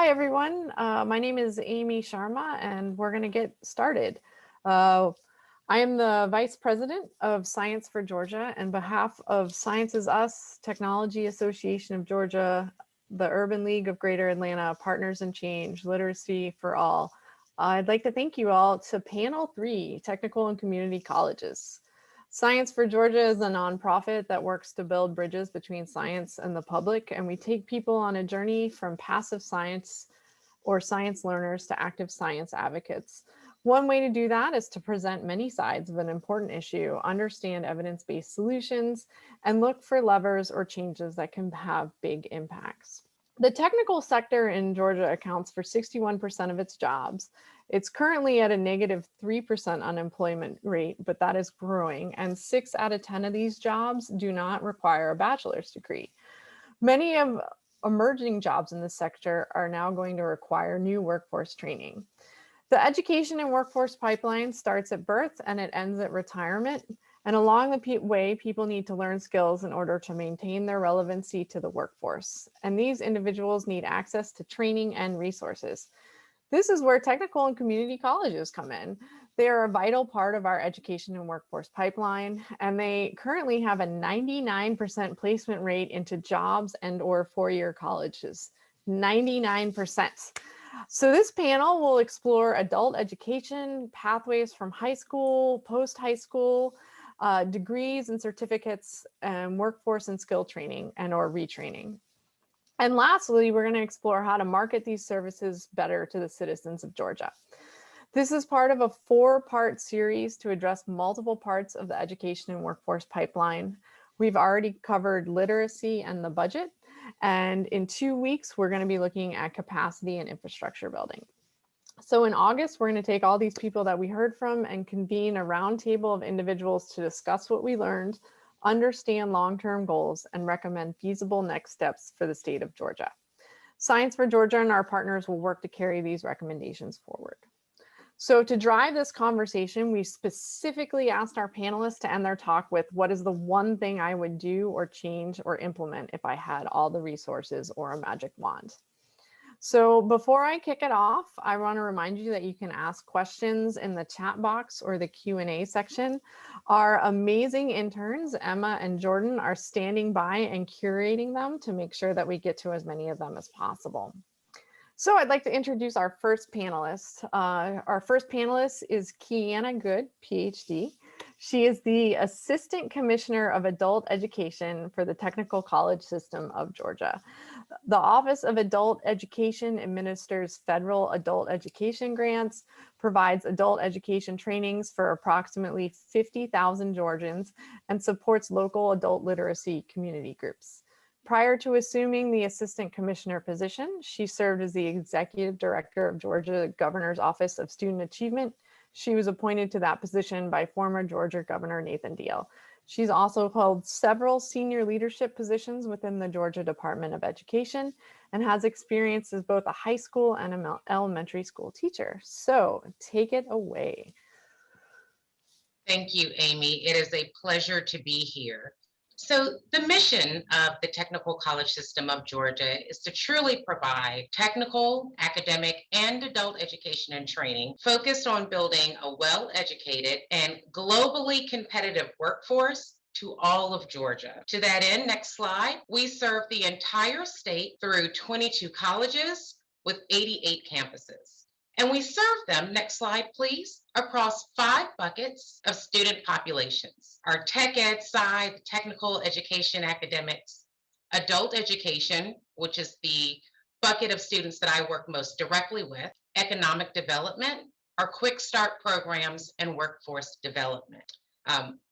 Hi, everyone. My name is Amy Sharma, and we're going to get started. Uh, I am the Vice President of Science for Georgia. On behalf of Science is Us, Technology Association of Georgia, the Urban League of Greater Atlanta, Partners in Change, Literacy for All, I'd like to thank you all to Panel 3, Technical and Community Colleges. Science for Georgia is a nonprofit that works to build bridges between science and the public, and we take people on a journey from passive science or science learners to active science advocates. One way to do that is to present many sides of an important issue, understand evidence-based solutions, and look for levers or changes that can have big impacts. The technical sector in Georgia accounts for 61% of its jobs. It's currently at a negative 3% unemployment rate, but that is growing, and 6 out of 10 of these jobs do not require a bachelor's degree. Many of emerging jobs in this sector are now going to require new workforce training. The education and workforce pipeline starts at birth and it ends at retirement. And along the way, people need to learn skills in order to maintain their relevancy to the workforce. And these individuals need access to training and resources. This is where technical and community colleges come in. They are a vital part of our education and workforce pipeline, and they currently have a 99% placement rate into jobs and or four-year colleges. 99%. So this panel will explore adult education, pathways from high school, post-high school, degrees and certificates, and workforce and skill training and or retraining. And lastly, we're going to explore how to market these services better to the citizens of Georgia. This is part of a 4-part series to address multiple parts of the education and workforce pipeline. We've already covered literacy and the budget. And in 2 weeks, we're going to be looking at capacity and infrastructure building. So in August, we're going to take all these people that we heard from and convene a roundtable of individuals to discuss what we learned, understand long-term goals, and recommend feasible next steps for the state of Georgia. Science for Georgia and our partners will work to carry these recommendations forward. So to drive this conversation, we specifically asked our panelists to end their talk with, what is the one thing I would do or change or implement if I had all the resources or a magic wand? So before I kick it off, I want to remind you that you can ask questions in the chat box or the Q&A section. Our amazing interns, Emma and Jordan, are standing by and curating them to make sure that we get to as many of them as possible. So I'd like to introduce our first panelist. Our first panelist is Cayanna Good, PhD. She is the Assistant Commissioner of Adult Education for the Technical College System of Georgia. The Office of Adult Education administers federal adult education grants, provides adult education trainings for approximately 50,000 Georgians, and supports local adult literacy community groups. Prior to assuming the Assistant Commissioner position, she served as the Executive Director of Georgia Governor's Office of Student Achievement. She was appointed to that position by former Georgia Governor Nathan Deal. She's also held several senior leadership positions within the Georgia Department of Education and has experience as both a high school and an elementary school teacher. So take it away. Thank you, Amy. It is a pleasure to be here. So the mission of the Technical College System of Georgia is to truly provide technical, academic, and adult education and training focused on building a well-educated and globally competitive workforce to all of Georgia. To that end, next slide, we serve the entire state through 22 colleges with 88 campuses. And we serve them, next slide please, across 5 buckets of student populations. Our tech ed side, technical education, academics, adult education, which is the bucket of students that I work most directly with, economic development, our quick start programs, and workforce development.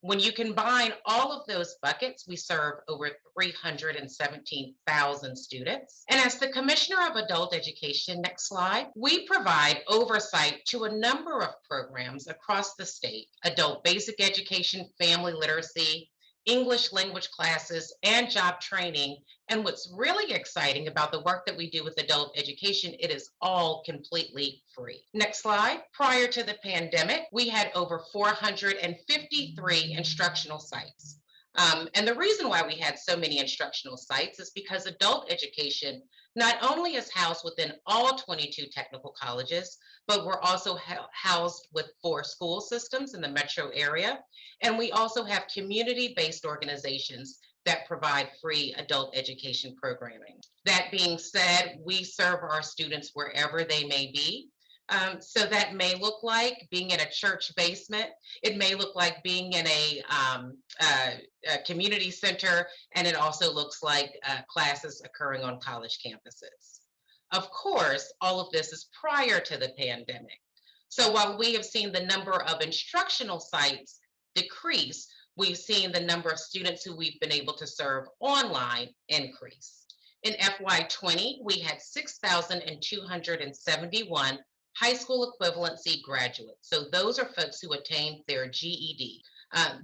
When you combine all of those buckets, we serve over 317,000 students. And as the Commissioner of Adult Education, next slide, we provide oversight to a number of programs across the state: adult basic education, family literacy, English language classes, and job training. And what's really exciting about the work that we do with adult education, it is all completely free. Next slide. Prior to the pandemic, we had over 453 instructional sites. And the reason why we had so many instructional sites is because adult education not only is housed within all 22 technical colleges, but we're also housed with 4 school systems in the metro area. And we also have community-based organizations that provide free adult education programming. That being said, we serve our students wherever they may be. So that may look like being in a church basement. It may look like being in a community center, and it also looks like classes occurring on college campuses. Of course, all of this is prior to the pandemic. So while we have seen the number of instructional sites decrease, we've seen the number of students who we've been able to serve online increase. In FY20, we had 6,271 high school equivalency graduates. So those are folks who attained their GED.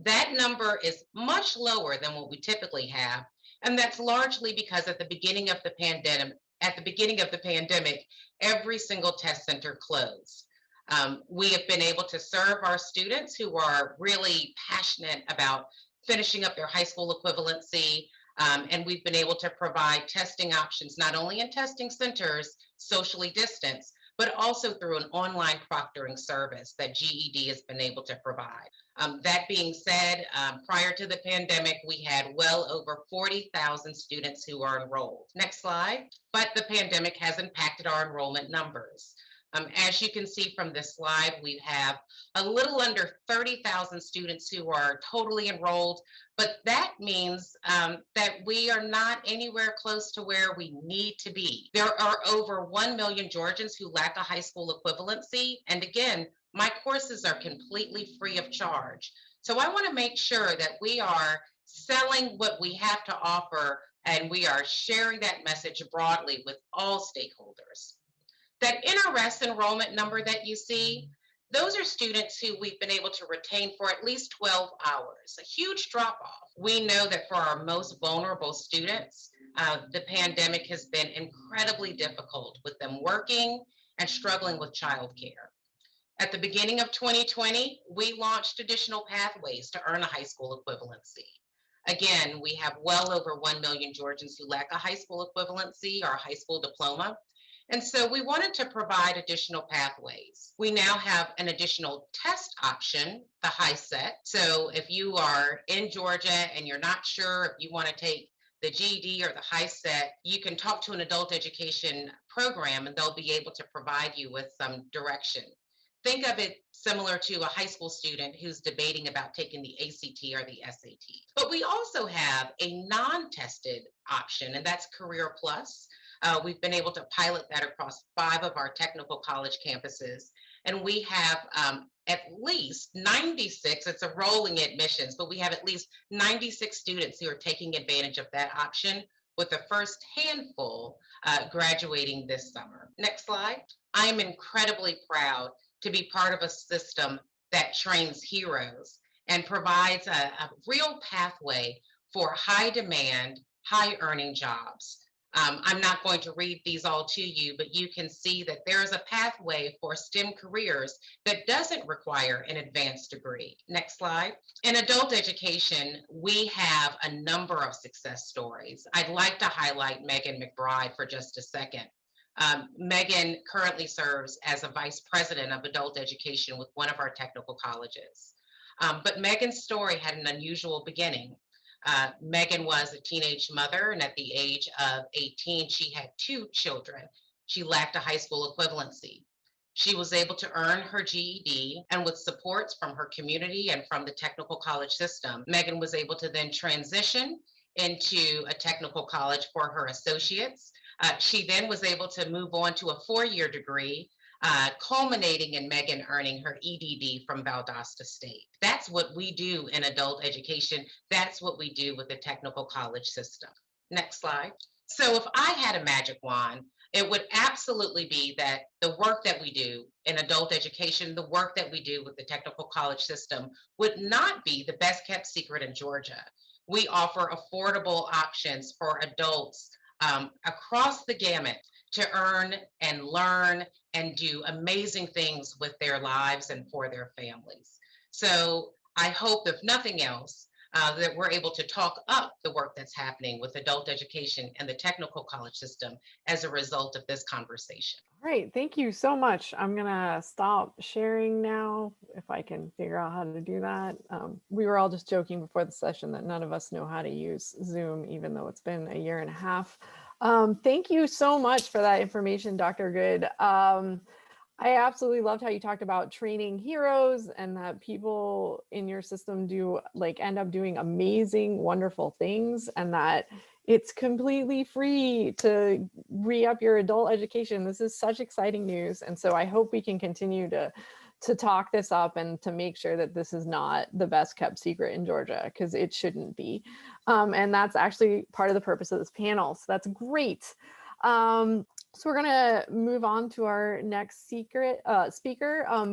That number is much lower than what we typically have, and that's largely because at the beginning of the pandemic, every single test center closed. We have been able to serve our students who are really passionate about finishing up their high school equivalency, and we've been able to provide testing options, not only in testing centers, socially distanced, but also through an online proctoring service that GED has been able to provide. That being said, prior to the pandemic, we had well over 40,000 students who are enrolled. Next slide. But the pandemic has impacted our enrollment numbers. As you can see from this slide, we have a little under 30,000 students who are totally enrolled, but that means that we are not anywhere close to where we need to be. There are over 1 million Georgians who lack a high school equivalency, and again, my courses are completely free of charge. So I want to make sure that we are selling what we have to offer, and we are sharing that message broadly with all stakeholders. That NRS enrollment number that you see, those are students who we've been able to retain for at least 12 hours, a huge drop off. We know that for our most vulnerable students, the pandemic has been incredibly difficult with them working and struggling with childcare. At the beginning of 2020, we launched additional pathways to earn a high school equivalency. Again, we have well over 1 million Georgians who lack a high school equivalency or a high school diploma. And so we wanted to provide additional pathways. We now have an additional test option, the HiSET. So if you are in Georgia and you're not sure if you want to take the GED or the HiSET, you can talk to an adult education program and they'll be able to provide you with some direction. Think of it similar to a high school student who's debating about taking the ACT or the SAT. But we also have a non-tested option, and that's Career Plus. We've been able to pilot that across 5 of our technical college campuses. And we have at least 96, it's a rolling admissions, but we have at least 96 students who are taking advantage of that option, with the first handful graduating this summer. Next slide. I'm incredibly proud to be part of a system that trains heroes and provides a real pathway for high demand, high earning jobs. I'm not going to read these all to you, but you can see that there is a pathway for STEM careers that doesn't require an advanced degree. Next slide. In adult education, we have a number of success stories. I'd like to highlight Megan McBride for just a second. Megan currently serves as a vice president of adult education with one of our technical colleges. But Megan's story had an unusual beginning. Megan was a teenage mother, and at the age of 18, she had 2 children. She lacked a high school equivalency. She was able to earn her GED, and with supports from her community and from the technical college system, Megan was able to then transition into a technical college for her associates. She then was able to move on to a 4-year degree, culminating in Megan earning her EDD from Valdosta State. That's what we do in adult education. That's what we do with the technical college system. Next slide. So if I had a magic wand, it would absolutely be that the work that we do in adult education, the work that we do with the technical college system would not be the best kept secret in Georgia. We offer affordable options for adults across the gamut to earn and learn and do amazing things with their lives and for their families. So I hope, if nothing else, that we're able to talk up the work that's happening with adult education and the technical college system as a result of this conversation. All right, thank you so much. I'm gonna stop sharing now if I can figure out how to do that. We were all just joking before the session that none of us know how to use Zoom, even though it's been a year and a half. Thank you so much for that information, Dr. Good. I absolutely loved how you talked about training heroes and that people in your system do end up doing amazing, wonderful things, and that it's completely free to re-up your adult education. This is such exciting news. And so I hope we can continue to talk this up and to make sure that this is not the best kept secret in Georgia, because it shouldn't be. And that's actually part of the purpose of this panel. So that's great. So we're gonna move on to our next speaker.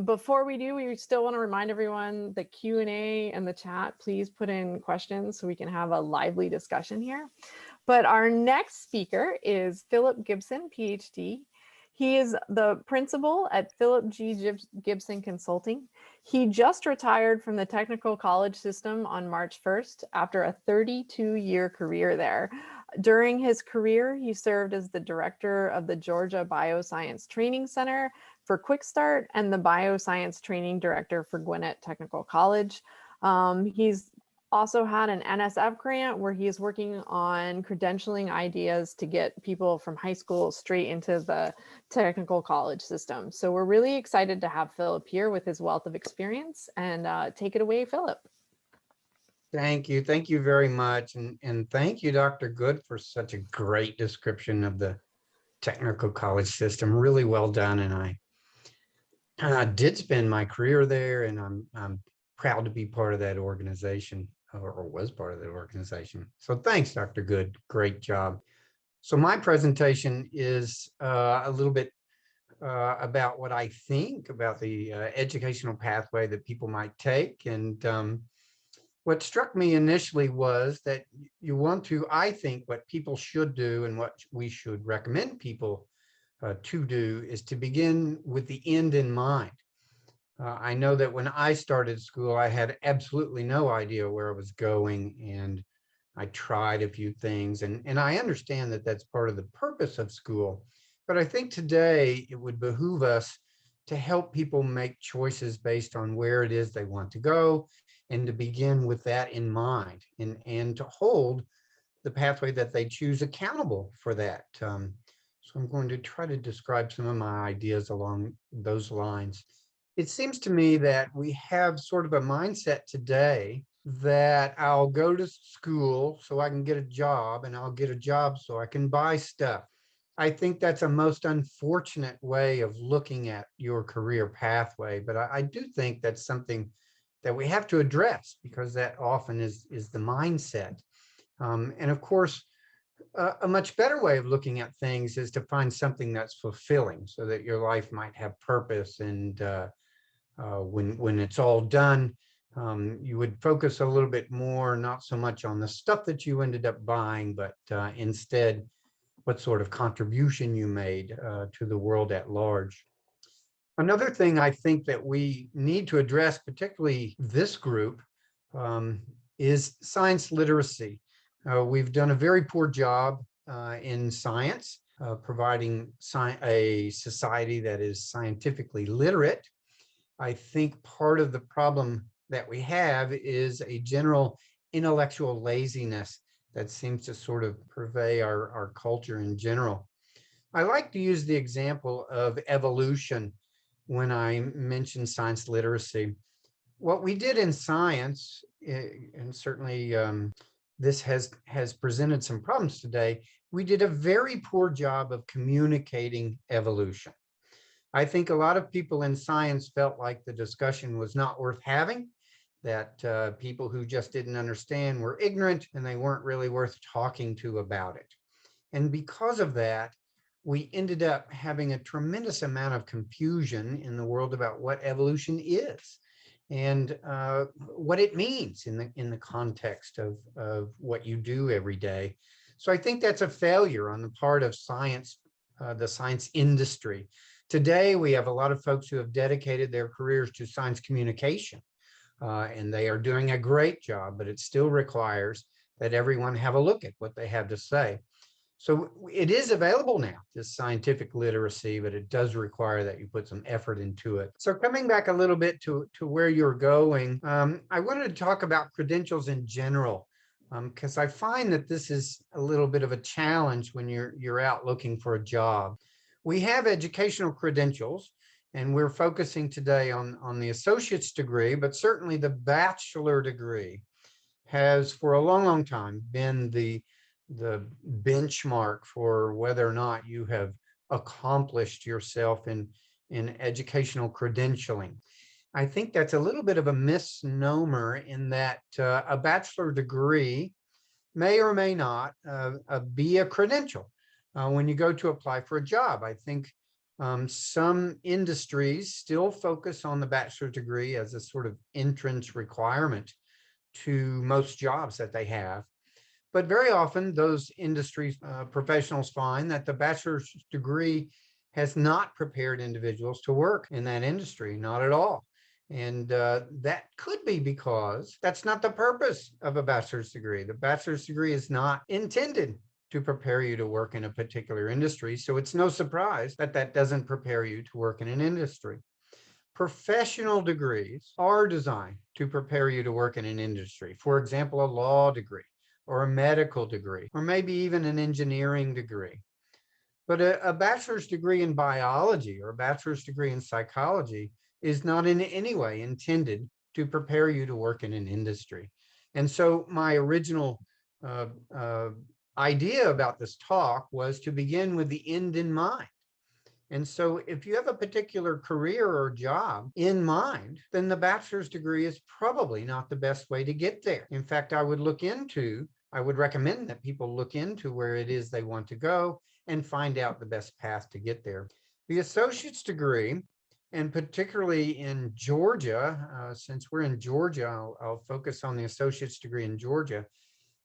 Before we do, we still want to remind everyone the Q&A and the chat, please put in questions so we can have a lively discussion here. But our next speaker is Philip Gibson, PhD. He is the principal at Philip G. Gibson Consulting. He just retired from the technical college system on March 1st after a 32-year career there. During his career, he served as the director of the Georgia Bioscience Training Center for Quick Start and the Bioscience Training Director for Gwinnett Technical College. He's also had an NSF grant where he is working on credentialing ideas to get people from high school straight into the technical college system. So we're really excited to have Philip here with his wealth of experience, and take it away, Philip. Thank you. Thank you very much. And thank you, Dr. Good, for such a great description of the technical college system. Really well done. And I did spend my career there, and I'm proud to be part of that organization, or was part of that organization. So thanks, Dr. Good. Great job. So my presentation is a little bit about what I think about the educational pathway that people might take. And what struck me initially was that you want to, I think, what people should do and what we should recommend people to do is to begin with the end in mind. I know that when I started school, I had absolutely no idea where I was going, and I tried a few things, and I understand that that's part of the purpose of school. But I think today it would behoove us to help people make choices based on where it is they want to go, and to begin with that in mind, and to hold the pathway that they choose accountable for that. So I'm going to try to describe some of my ideas along those lines. It seems to me that we have sort of a mindset today that I'll go to school so I can get a job, and I'll get a job so I can buy stuff. I think that's a most unfortunate way of looking at your career pathway, but I do think that's something that we have to address, because that often is the mindset. And of course, a much better way of looking at things is to find something that's fulfilling, so that your life might have purpose. And when it's all done, you would focus a little bit more, not so much on the stuff that you ended up buying, but instead what sort of contribution you made to the world at large. Another thing I think that we need to address, particularly this group, is science literacy. We've done a very poor job in science, providing a society that is scientifically literate. I think part of the problem that we have is a general intellectual laziness that seems to sort of pervade our culture in general. I like to use the example of evolution when I mention science literacy. What we did in science, and certainly this has presented some problems today, we did a very poor job of communicating evolution. I think a lot of people in science felt like the discussion was not worth having, that people who just didn't understand were ignorant, and they weren't really worth talking to about it. And because of that, we ended up having a tremendous amount of confusion in the world about what evolution is, and what it means in the context of what you do every day. So I think that's a failure on the part of science, the science industry. Today, we have a lot of folks who have dedicated their careers to science communication, and they are doing a great job, but it still requires that everyone have a look at what they have to say. So it is available now, this scientific literacy, but it does require that you put some effort into it. So coming back a little bit to where you're going, I wanted to talk about credentials in general, because I find that this is a little bit of a challenge when you're out looking for a job. We have educational credentials, and we're focusing today on the associate's degree, but certainly the bachelor degree has for a long, long time been the benchmark for whether or not you have accomplished yourself in educational credentialing. I think that's a little bit of a misnomer in that a bachelor degree may or may not be a credential when you go to apply for a job. I think some industries still focus on the bachelor's degree as a sort of entrance requirement to most jobs that they have. But very often those industry professionals find that the bachelor's degree has not prepared individuals to work in that industry, not at all. And that could be because that's not the purpose of a bachelor's degree. The bachelor's degree is not intended to prepare you to work in a particular industry. So it's no surprise that that doesn't prepare you to work in an industry. Professional degrees are designed to prepare you to work in an industry. For example, a law degree or a medical degree, or maybe even an engineering degree. But a bachelor's degree in biology or a bachelor's degree in psychology is not in any way intended to prepare you to work in an industry. And so my original idea about this talk was to begin with the end in mind. And so if you have a particular career or job in mind, then the bachelor's degree is probably not the best way to get there. In fact, I would recommend that people look into where it is they want to go and find out the best path to get there. The associate's degree, and particularly in Georgia, since we're in Georgia, I'll focus on the associate's degree in Georgia.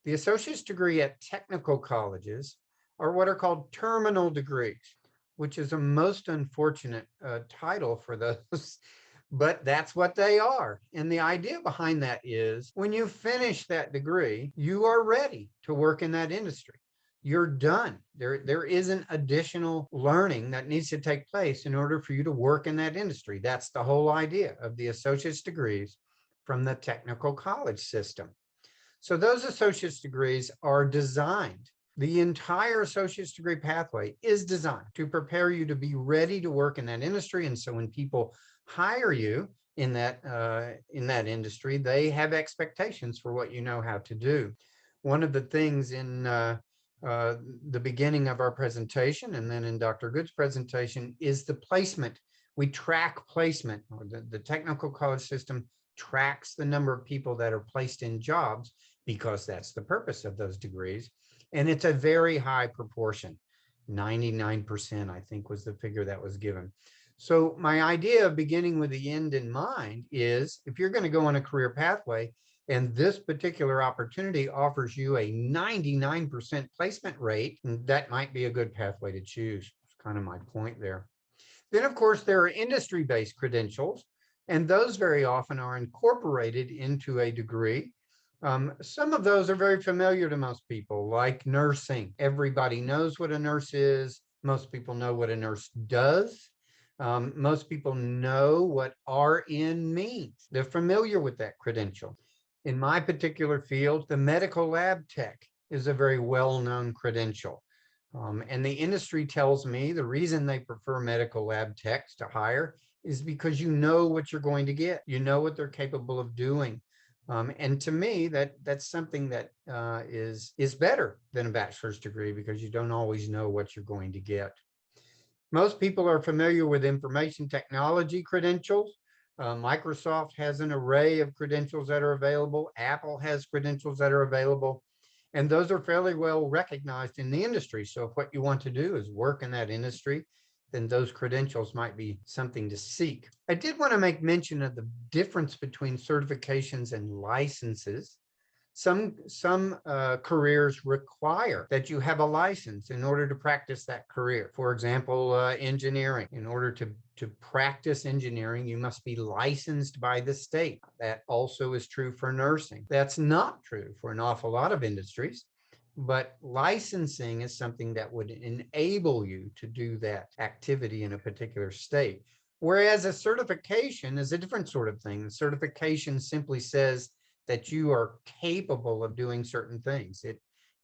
The associate's degree at technical colleges are what are called terminal degrees, which is a most unfortunate title for those, but that's what they are. And the idea behind that is when you finish that degree, you are ready to work in that industry. You're done. There isn't additional learning that needs to take place in order for you to work in that industry. That's the whole idea of the associate's degrees from the technical college system. So those associate's degrees are designed. The entire associate's degree pathway is designed to prepare you to be ready to work in that industry. And so when people hire you in that industry, they have expectations for what you know how to do. One of the things in the beginning of our presentation and then in Dr. Good's presentation is the placement. We track placement, or the technical college system tracks the number of people that are placed in jobs because that's the purpose of those degrees. And it's a very high proportion. 99%, I think, was the figure that was given. So my idea of beginning with the end in mind is if you're going to go on a career pathway and this particular opportunity offers you a 99% placement rate, that might be a good pathway to choose. That's kind of my point there. Then, of course, there are industry-based credentials, and those very often are incorporated into a degree. Some of those are very familiar to most people, like nursing. Everybody knows what a nurse is. Most people know what a nurse does. Most people know what RN means. They're familiar with that credential. In my particular field, the medical lab tech is a very well-known credential. And the industry tells me the reason they prefer medical lab techs to hire is because you know what you're going to get. You know what they're capable of doing. And to me, that's something that is better than a bachelor's degree because you don't always know what you're going to get. Most people are familiar with information technology credentials. Microsoft has an array of credentials that are available. Apple has credentials that are available. And those are fairly well recognized in the industry. So if what you want to do is work in that industry, then those credentials might be something to seek. I did want to make mention of the difference between certifications and licenses. Some careers require that you have a license in order to practice that career. For example, engineering. In order to to practice engineering, you must be licensed by the state. That also is true for nursing. That's not true for an awful lot of industries, but licensing is something that would enable you to do that activity in a particular state. Whereas a certification is a different sort of thing. Certification simply says that you are capable of doing certain things.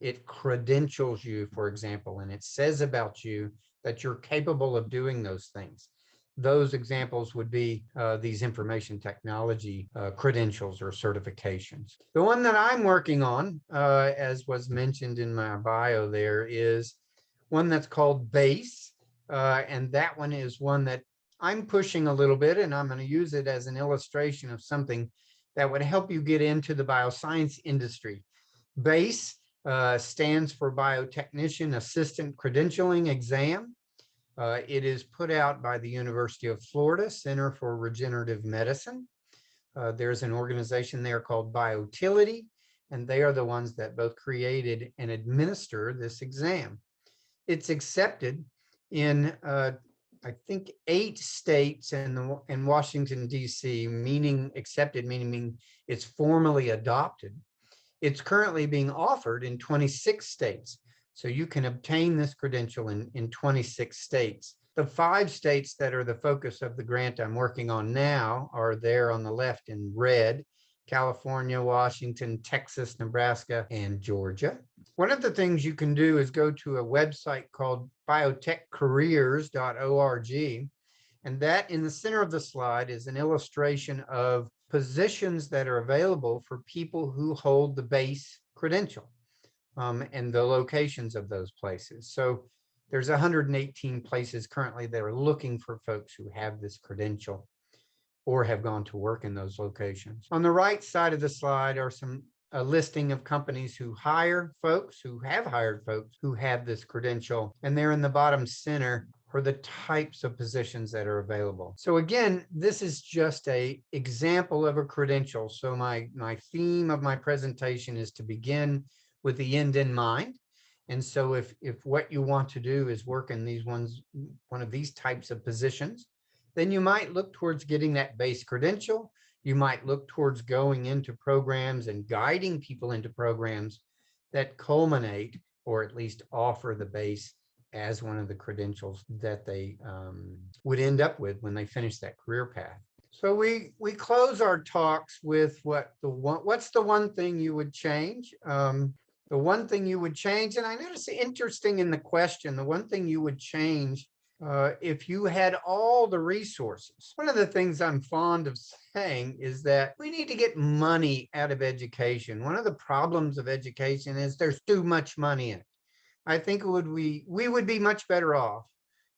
It credentials you, for example, and it says about you that you're capable of doing those things. Those examples would be these information technology credentials or certifications. The one that I'm working on, as was mentioned in my bio there, is one that's called BASE. And that one is one that I'm pushing a little bit, and I'm going to use it as an illustration of something that would help you get into the bioscience industry. BASE stands for Biotechnician Assistant Credentialing Exam. It is put out by the University of Florida Center for Regenerative Medicine. There's an organization there called Biotility, and they are the ones that both created and administer this exam. It's accepted in, I think, 8 states and Washington, D.C., meaning accepted, meaning it's formally adopted. It's currently being offered in 26 states. So you can obtain this credential in 26 states. The 5 states that are the focus of the grant I'm working on now are there on the left in red: California, Washington, Texas, Nebraska, and Georgia. One of the things you can do is go to a website called biotechcareers.org. And that, in the center of the slide, is an illustration of positions that are available for people who hold the BASE credential, and the locations of those places. So there's 118 places currently that are looking for folks who have this credential or have gone to work in those locations. On the right side of the slide are a listing of companies who hire folks, who have hired folks who have this credential, and there in the bottom center are the types of positions that are available. So again, this is just an example of a credential. So my theme of my presentation is to begin with the end in mind. And so if what you want to do is work in one of these types of positions, then you might look towards getting that base credential. You might look towards going into programs and guiding people into programs that culminate, or at least offer the base as one of the credentials that they would end up with when they finish that career path. So we close our talks with what's the one thing you would change? The one thing you would change, and I notice interesting in the question, the one thing you would change if you had all the resources. One of the things I'm fond of saying is that we need to get money out of education. One of the problems of education is there's too much money in it. I think we would be much better off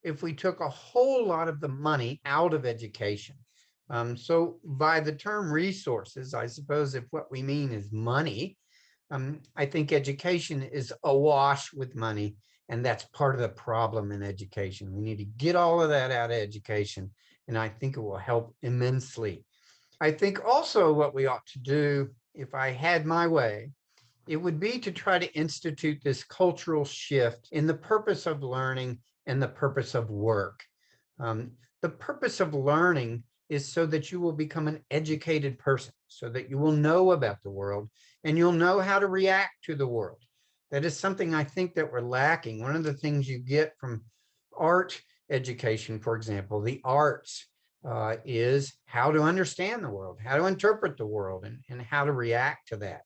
if we took a whole lot of the money out of education. So by the term resources, I suppose if what we mean is money, I think education is awash with money, and that's part of the problem in education. We need to get all of that out of education, and I think it will help immensely. I think also what we ought to do, if I had my way, it would be to try to institute this cultural shift in the purpose of learning and the purpose of work. The purpose of learning is so that you will become an educated person, so that you will know about the world and you'll know how to react to the world. That is something I think that we're lacking. One of the things you get from art education, for example, the arts, is how to understand the world, how to interpret the world, and how to react to that.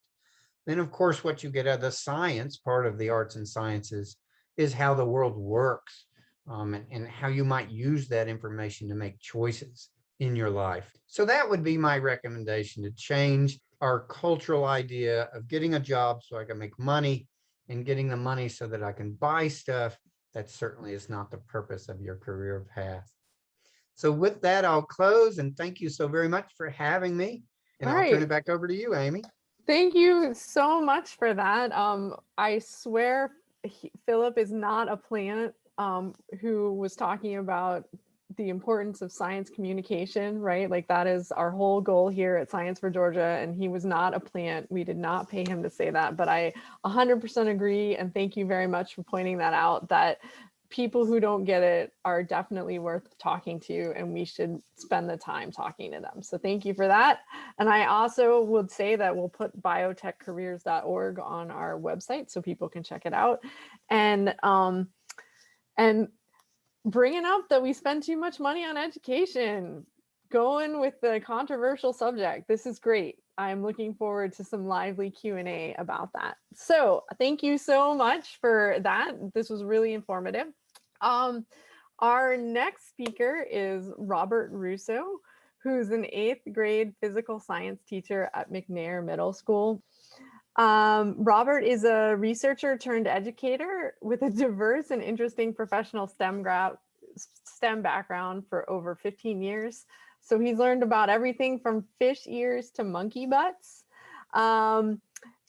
Then, of course, what you get out of the science, part of the arts and sciences, is how the world works, and how you might use that information to make choices in your life. So that would be my recommendation, to change our cultural idea of getting a job so I can make money, and getting the money so that I can buy stuff. That certainly is not the purpose of your career path. So with that, I'll close, and thank you so very much for having me. And I'll turn it back over to you, Amy. Thank you so much for that. I swear Philip is not a plant who was talking about the importance of science communication, right? Like that is our whole goal here at Science for Georgia, and he was not a plant. We did not pay him to say that, but I 100% agree, and thank you very much for pointing that out, that people who don't get it are definitely worth talking to, and we should spend the time talking to them. So thank you for that. And I also would say that we'll put biotechcareers.org on our website so people can check it out. And bringing up that we spend too much money on education, going with the controversial subject. This is great. I'm looking forward to some lively Q&A about that. So thank you so much for that. This was really informative. Our next speaker is Robert Russo, who's an 8th grade physical science teacher at McNair Middle School. Robert is a researcher turned educator with a diverse and interesting professional STEM background for over 15 years. So he's learned about everything from fish ears to monkey butts.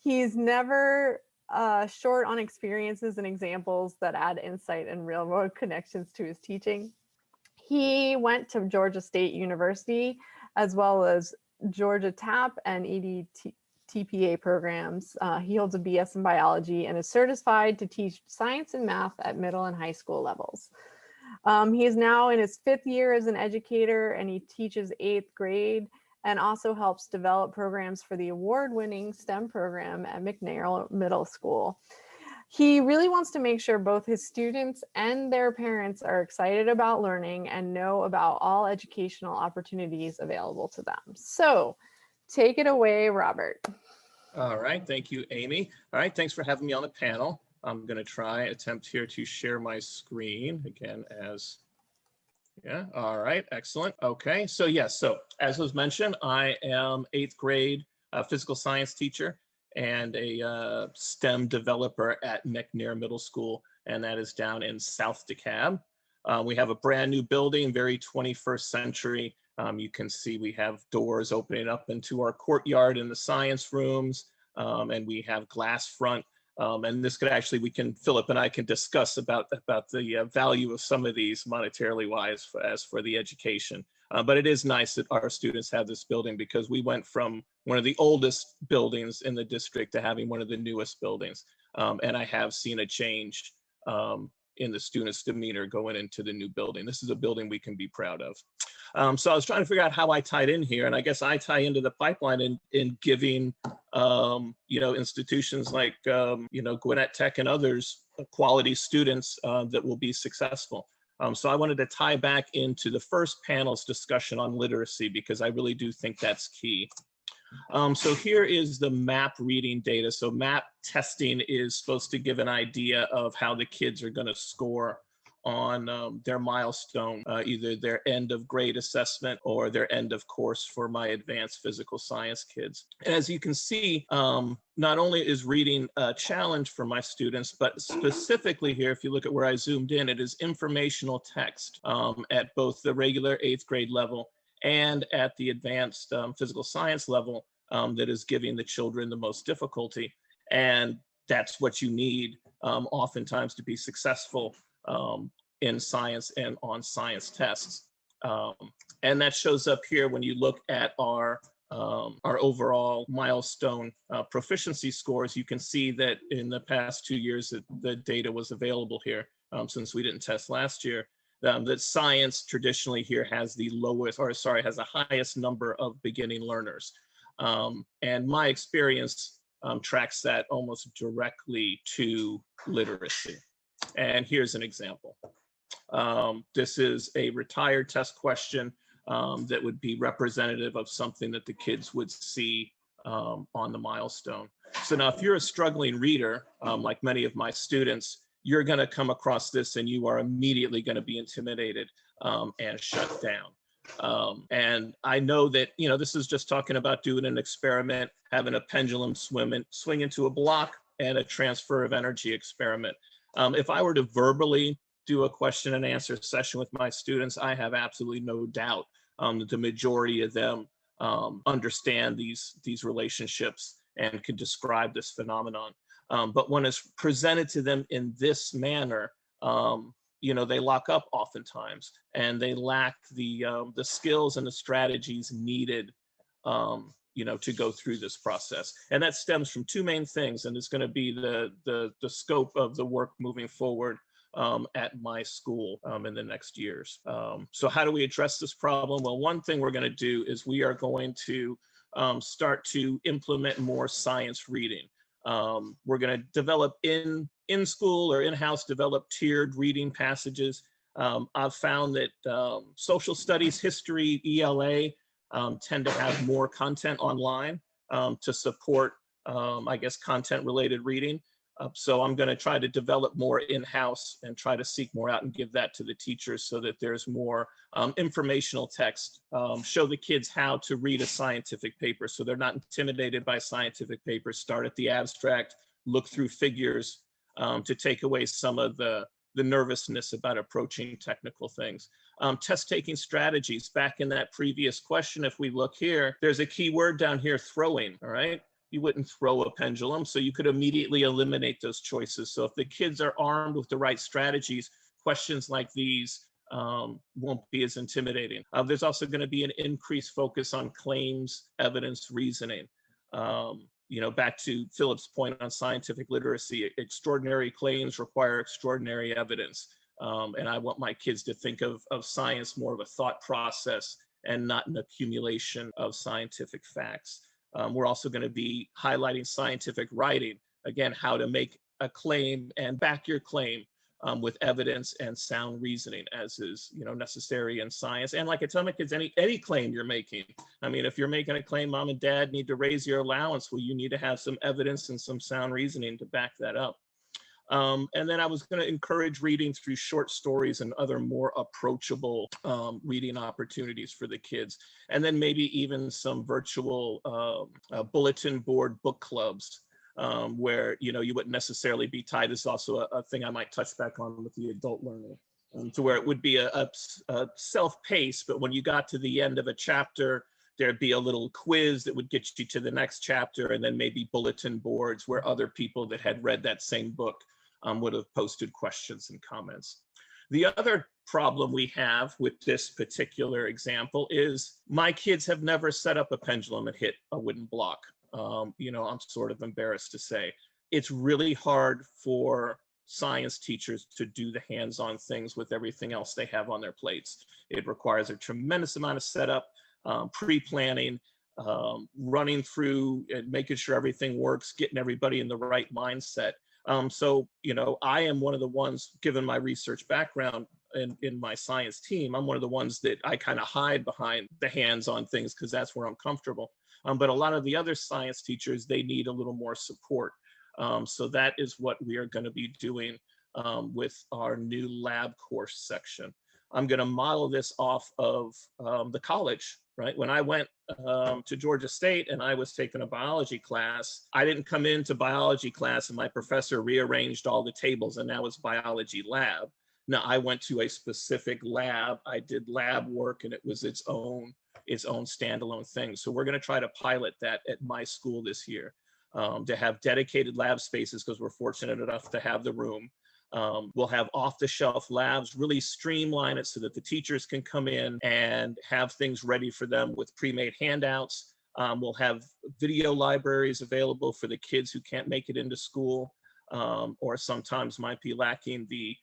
He's never short on experiences and examples that add insight and real world connections to his teaching. He went to Georgia State University, as well as Georgia TAP and TPA programs. He holds a BS in biology and is certified to teach science and math at middle and high school levels. He is now in his 5th year as an educator, and he teaches 8th grade and also helps develop programs for the award-winning STEM program at McNair Middle School. He really wants to make sure both his students and their parents are excited about learning and know about all educational opportunities available to them. So take it away, Robert. All right, thank you, Amy. All right, thanks for having me on the panel. I'm going to attempt here to share my screen again all right, excellent. Okay, so as was mentioned, I am 8th grade physical science teacher and a STEM developer at McNair Middle School, and that is down in South DeKalb. We have a brand new building, very 21st century. You can see we have doors opening up into our courtyard in the science rooms, and we have glass front. And this could actually, Philip and I can discuss about the value of some of these monetarily wise as for the education. But it is nice that our students have this building, because we went from one of the oldest buildings in the district to having one of the newest buildings. And I have seen a change in the students' demeanor going into the new building. This is a building we can be proud of. So I was trying to figure out how I tied in here, and I guess I tie into the pipeline in giving institutions like Gwinnett Tech and others quality students that will be successful. So I wanted to tie back into the first panel's discussion on literacy, because I really do think that's key. So here is the MAP reading data. So MAP testing is supposed to give an idea of how the kids are going to score on their milestone, either their end of grade assessment or their end of course for my advanced physical science kids. And as you can see, not only is reading a challenge for my students, but specifically here, if you look at where I zoomed in, it is informational text at both the regular 8th grade level and at the advanced physical science level that is giving the children the most difficulty. And that's what you need oftentimes to be successful in science and on science tests. And that shows up here when you look at our overall milestone proficiency scores. You can see that in the past 2 years that the data was available here, since we didn't test last year, that science traditionally here has the highest number of beginning learners. And my experience tracks that almost directly to literacy. And here's an example. This is a retired test question that would be representative of something that the kids would see on the milestone. So now if you're a struggling reader, like many of my students, you're going to come across this and you are immediately going to be intimidated and shut down. And I know that, this is just talking about doing an experiment, having a pendulum swing into a block, and a transfer of energy experiment. If I were to verbally do a question and answer session with my students, I have absolutely no doubt that the majority of them understand these relationships and can describe this phenomenon. But when it's presented to them in this manner, they lock up oftentimes, and they lack the skills and the strategies needed to go through this process. And that stems from two main things, and it's going to be the scope of the work moving forward. at my school in the next years. So how do we address this problem? Well, one thing we're going to do is we are going to start to implement more science reading. We're going to develop in school or in-house develop tiered reading passages. I've found that social studies, history, ELA tend to have more content online to support, I guess, content related reading. So I'm going to try to develop more in-house and try to seek more out and give that to the teachers so that there's more informational text. Show the kids how to read a scientific paper so they're not intimidated by scientific papers. Start at the abstract, look through figures to take away some of the nervousness about approaching technical things. Test taking strategies. Back in that previous question, if we look here, there's a key word down here, throwing, all right? You wouldn't throw a pendulum, so you could immediately eliminate those choices. So if the kids are armed with the right strategies, questions like these won't be as intimidating. There's also going to be an increased focus on claims, evidence, reasoning. You know, back to Philip's point on scientific literacy, extraordinary claims require extraordinary evidence. And I want my kids to think of science more of a thought process and not an accumulation of scientific facts. We're also going to be highlighting scientific writing, again, how to make a claim and back your claim with evidence and sound reasoning, as is, you know, necessary in science. And like I tell my kids, any claim you're making, I mean, if you're making a claim, mom and dad need to raise your allowance, well, you need to have some evidence and some sound reasoning to back that up. And then I was going to encourage reading through short stories and other more approachable reading opportunities for the kids. And then maybe even some virtual bulletin board book clubs where, you know, you wouldn't necessarily be tied. This is also a thing I might touch back on with the adult learning, to where it would be a self-paced, but when you got to the end of a chapter, there'd be a little quiz that would get you to the next chapter, and then maybe bulletin boards where other people that had read that same book would have posted questions and comments. The other problem we have with this particular example is my kids have never set up a pendulum and hit a wooden block. You know, I'm sort of embarrassed to say. It's really hard for science teachers to do the hands-on things with everything else they have on their plates. It requires a tremendous amount of setup, pre-planning, running through and making sure everything works, getting everybody in the right mindset. So, you know, I am one of the ones, given my research background in my science team, I'm one of the ones that I kind of hide behind the hands-on things because that's where I'm comfortable. But a lot of the other science teachers, they need a little more support. So that is what we are going to be doing with our new lab course section. I'm going to model this off of the college, right? When I went to Georgia State and I was taking a biology class, I didn't come into biology class and my professor rearranged all the tables and now it's biology lab. No, I went to a specific lab. I did lab work and it was its own standalone thing. So we're going to try to pilot that at my school this year, to have dedicated lab spaces because we're fortunate enough to have the room. We'll have off-the-shelf labs, really streamline it so that the teachers can come in and have things ready for them with pre-made handouts. We'll have video libraries available for the kids who can't make it into school or sometimes might be lacking the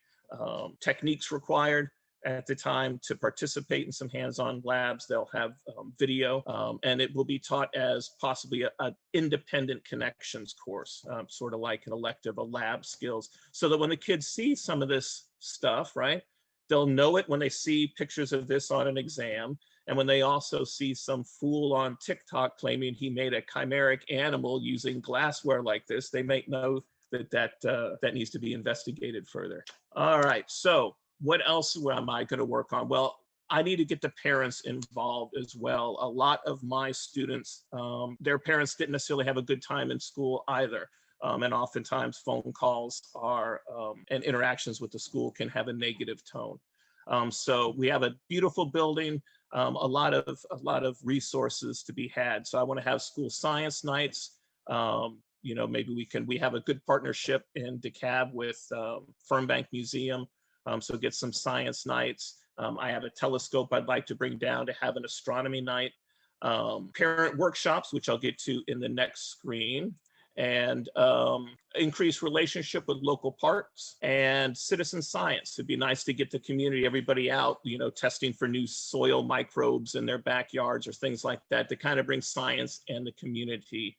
techniques required at the time to participate in some hands-on labs. They'll have video and it will be taught as possibly an independent connections course, sort of like an elective, a lab skills, so that when the kids see some of this stuff, right, they'll know it when they see pictures of this on an exam. And when they also see some fool on TikTok claiming he made a chimeric animal using glassware like this, they may know that needs to be investigated further. All right, so what else am I going to work on? Well, I need to get the parents involved as well. A lot of my students, their parents didn't necessarily have a good time in school either. And oftentimes phone calls are and interactions with the school can have a negative tone. So we have a beautiful building, a lot of resources to be had. So I want to have school science nights. You know, maybe we have a good partnership in DeKalb with Fernbank Museum. So get some science nights. I have a telescope I'd like to bring down to have an astronomy night. Parent workshops, which I'll get to in the next screen. and increase relationship with local parks and citizen science. It'd be nice to get the community, everybody out, testing for new soil microbes in their backyards or things like that, to kind of bring science and the community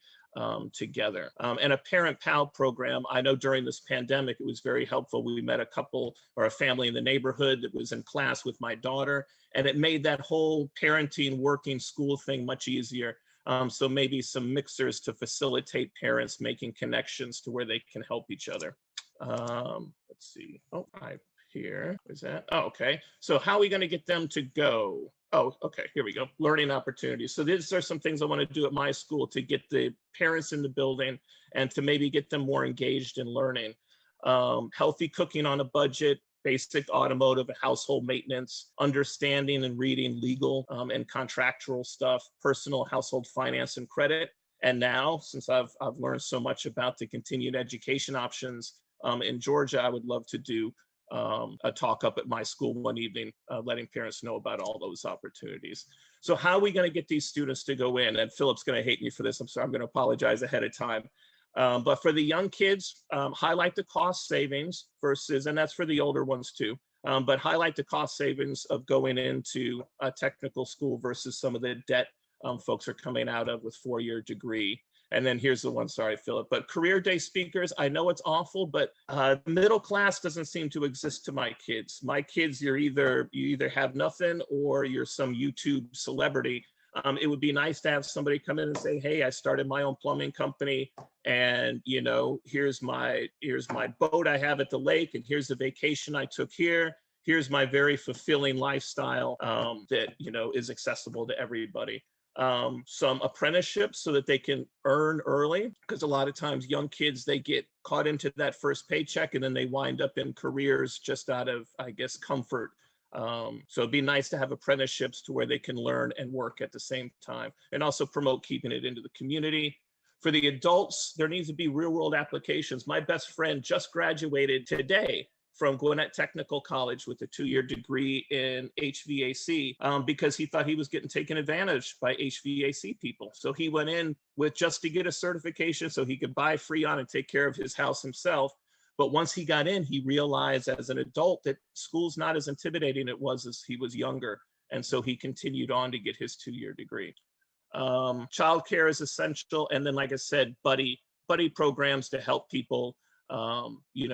together. And a parent pal program. I know during this pandemic, it was very helpful. We met a couple or a family in the neighborhood that was in class with my daughter, and it made that whole parenting, working, school thing much easier. So maybe some mixers to facilitate parents making connections to where they can help each other. Let's see. Oh, here. Is that? Oh, okay. So how are we going to get them to go? Oh, okay. Here we go. Learning opportunities. So these are some things I want to do at my school to get the parents in the building and to maybe get them more engaged in learning. Healthy cooking on a budget, basic automotive and household maintenance, understanding and reading legal and contractual stuff, personal household finance and credit. And now, since I've learned so much about the continued education options in Georgia, I would love to do a talk up at my school one evening, letting parents know about all those opportunities. So how are we going to get these students to go in? And Philip's going to hate me for this. I'm sorry, I'm going to apologize ahead of time. But for the young kids, highlight the cost savings versus, and that's for the older ones too, but highlight the cost savings of going into a technical school versus some of the debt folks are coming out of with 4-year degree. And then here's the one, sorry, Philip, but career day speakers, I know it's awful, but middle class doesn't seem to exist to my kids. My kids, you either have nothing or you're some YouTube celebrity. It would be nice to have somebody come in and say, hey, I started my own plumbing company, and here's my boat I have at the lake, and here's the vacation I took here. Here's my very fulfilling lifestyle that is accessible to everybody. Some apprenticeships so that they can earn early, because a lot of times young kids, they get caught into that first paycheck and then they wind up in careers just out of, I guess, comfort. So it'd be nice to have apprenticeships to where they can learn and work at the same time, and also promote keeping it into the community. For the adults, there needs to be real world applications. My best friend just graduated today from Gwinnett Technical College with a 2-year degree in HVAC because he thought he was getting taken advantage by HVAC people. So he went in with just to get a certification so he could buy Freon and take care of his house himself. But once he got in, he realized as an adult that school's not as intimidating it was as he was younger. And so he continued on to get his 2-year degree. Childcare is essential. And then, like I said, buddy programs to help people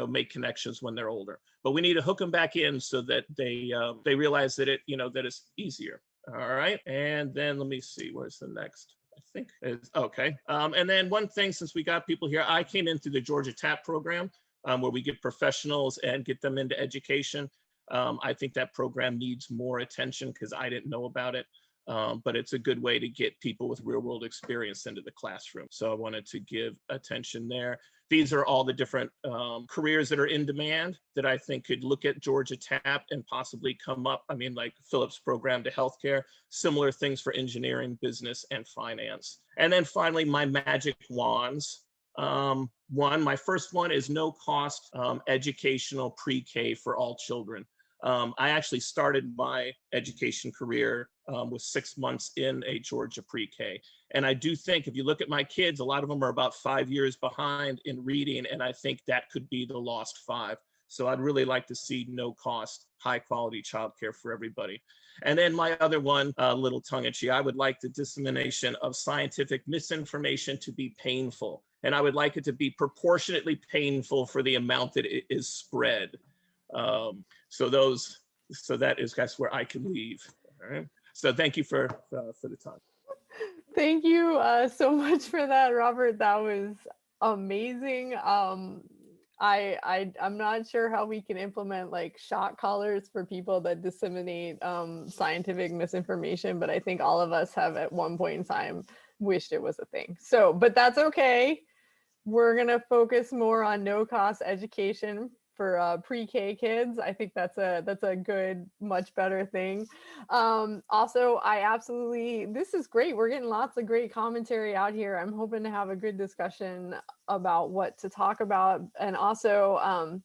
make connections when they're older. But we need to hook them back in so that they realize that that it's easier. All right. And then let me see, where's the next? I think it's okay. And then one thing, since we got people here, I came into the Georgia TAP program where we get professionals and get them into education. I think that program needs more attention because I didn't know about it. But it's a good way to get people with real world experience into the classroom. So I wanted to give attention there. These are all the different careers that are in demand that I think could look at Georgia TAP and possibly come up. I mean, like Philip's program to healthcare, similar things for engineering, business, and finance. And then finally, my magic wands. My first one is no cost educational pre-K for all children. I actually started my education career with 6 months in a Georgia pre-K. And I do think if you look at my kids, a lot of them are about 5 years behind in reading. And I think that could be the lost 5. So I'd really like to see no cost, high quality childcare for everybody. And then my other one, a little tongue in cheek, I would like the dissemination of scientific misinformation to be painful. And I would like it to be proportionately painful for the amount that it is spread. So that is, guys, where I can leave. All right. So thank you for the time. Thank you so much for that, Robert. That was amazing. I'm not sure how we can implement like shot collars for people that disseminate scientific misinformation, but I think all of us have at one point in time wished it was a thing. So, but that's okay. We're gonna focus more on no-cost education for pre-K kids. I think that's a good, much better thing. Also, this is great. We're getting lots of great commentary out here. I'm hoping to have a good discussion about what to talk about. And also,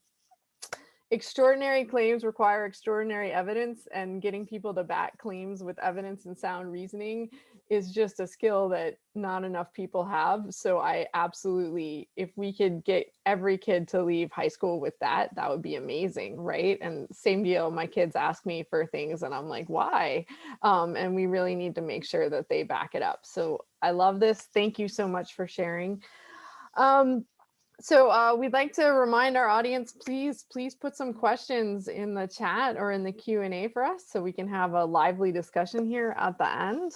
extraordinary claims require extraordinary evidence, and getting people to back claims with evidence and sound reasoning is just a skill that not enough people have. So I absolutely, if we could get every kid to leave high school with that, that would be amazing, right? And same deal, my kids ask me for things and I'm like, why? And we really need to make sure that they back it up. So I love this. Thank you so much for sharing. So we'd like to remind our audience, please put some questions in the chat or in the Q&A for us so we can have a lively discussion here at the end.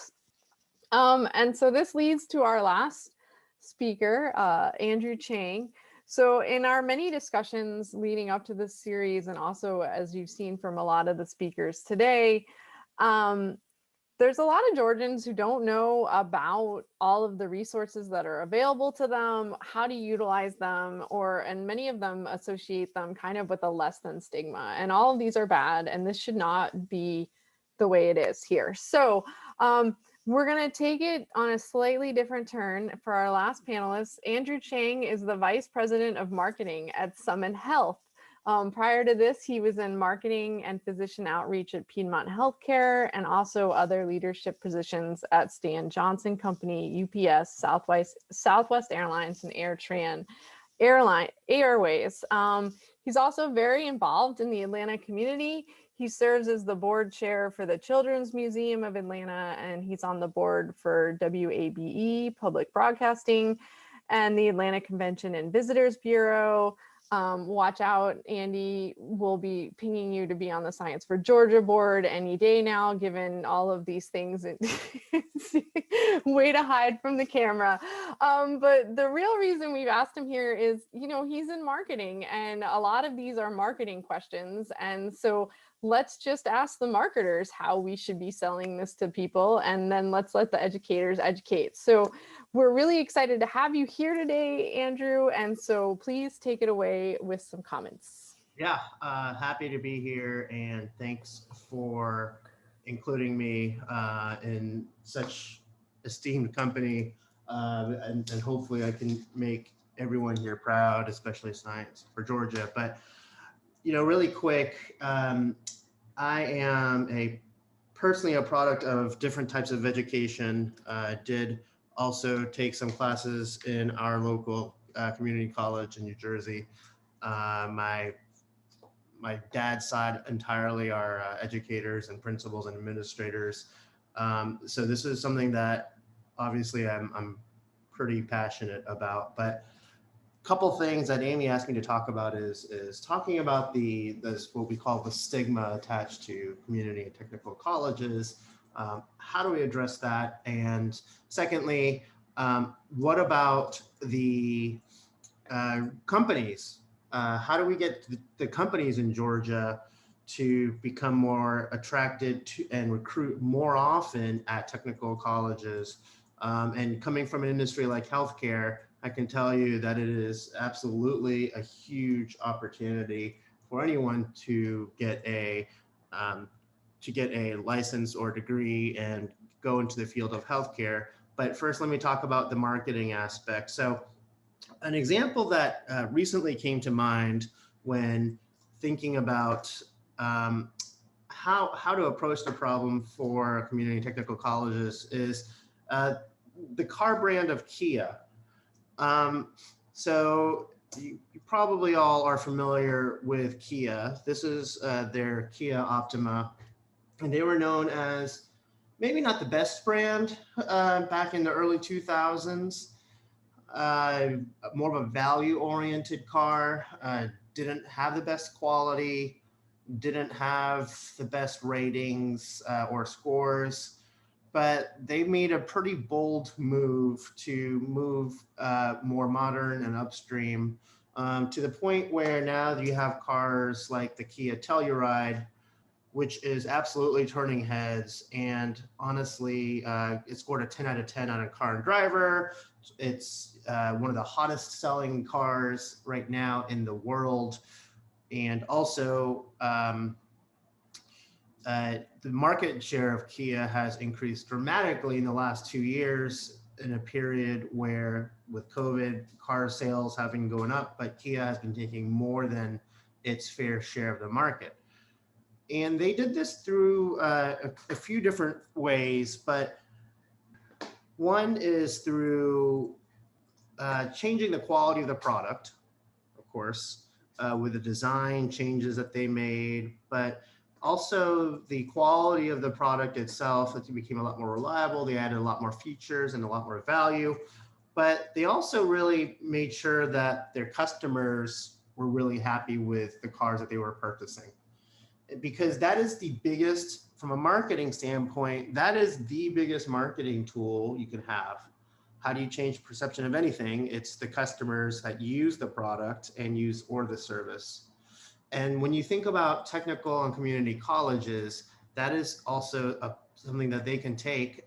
And so this leads to our last speaker, Andrew Chang. So in our many discussions leading up to this series, and also as you've seen from a lot of the speakers today, there's a lot of Georgians who don't know about all of the resources that are available to them, how to utilize them, and many of them associate them kind of with a less than stigma. And all of these are bad, and this should not be the way it is here. So we're going to take it on a slightly different turn for our last panelist. Andrew Chang is the Vice President of Marketing at Summit Health. Prior to this, he was in marketing and physician outreach at Piedmont Healthcare and also other leadership positions at Stan Johnson Company, UPS, Southwest Airlines, and AirTran Airways. He's also very involved in the Atlanta community. He serves as the board chair for the Children's Museum of Atlanta, and he's on the board for WABE, Public Broadcasting, and the Atlanta Convention and Visitors Bureau. Watch out, Andy will be pinging you to be on the Science for Georgia board any day now, given all of these things. Way to hide from the camera. But the real reason we've asked him here is, he's in marketing, and a lot of these are marketing questions. And so let's just ask the marketers how we should be selling this to people, and then let's let the educators educate. So we're really excited to have you here today, Andrew, and so please take it away with some comments. Yeah, happy to be here, and thanks for including me in such esteemed company, and hopefully I can make everyone here proud, especially Science for Georgia. But really quick, I am personally a product of different types of education. Did also take some classes in our local community college in New Jersey. My dad's side entirely are educators and principals and administrators. So this is something that obviously I'm pretty passionate about. But a couple things that Amy asked me to talk about is talking about this what we call the stigma attached to community and technical colleges. How do we address that? And secondly, what about the companies? How do we get the companies in Georgia to become more attracted to and recruit more often at technical colleges? And coming from an industry like healthcare, I can tell you that it is absolutely a huge opportunity for anyone to get a license or degree and go into the field of healthcare. But first, let me talk about the marketing aspect. So an example that recently came to mind when thinking about how to approach the problem for community technical colleges is the car brand of Kia. So you probably all are familiar with Kia. This is their Kia Optima, and they were known as maybe not the best brand back in the early 2000s. More of a value-oriented car, didn't have the best quality, didn't have the best ratings or scores, but they made a pretty bold move to move more modern and upstream to the point where now you have cars like the Kia Telluride, which is absolutely turning heads. And honestly, it scored a 10 out of 10 on a Car and Driver. It's one of the hottest selling cars right now in the world. And also, the market share of Kia has increased dramatically in the last 2 years in a period where with COVID, car sales have been going up, but Kia has been taking more than its fair share of the market. And they did this through a few different ways, but one is through changing the quality of the product, of course, with the design changes that they made, but also the quality of the product itself. It became a lot more reliable. They added a lot more features and a lot more value, but they also really made sure that their customers were really happy with the cars that they were purchasing. Because that is the biggest, from a marketing standpoint, that is the biggest marketing tool you can have. How do you change perception of anything? It's the customers that use the product and use or the service. And when you think about technical and community colleges, that is also something that they can take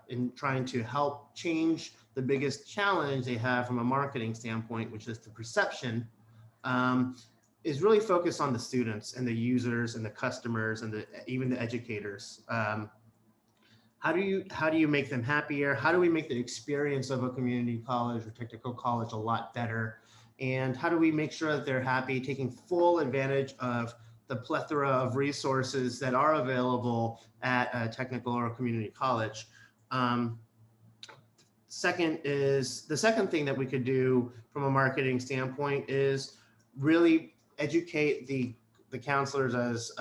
in trying to help change the biggest challenge they have from a marketing standpoint, which is the perception, is really focused on the students and the users and the customers and even the educators. How do you make them happier? How do we make the experience of a community college or technical college a lot better? And how do we make sure that they're happy, taking full advantage of the plethora of resources that are available at a technical or a community college? The second thing that we could do from a marketing standpoint is really educate the counselors, as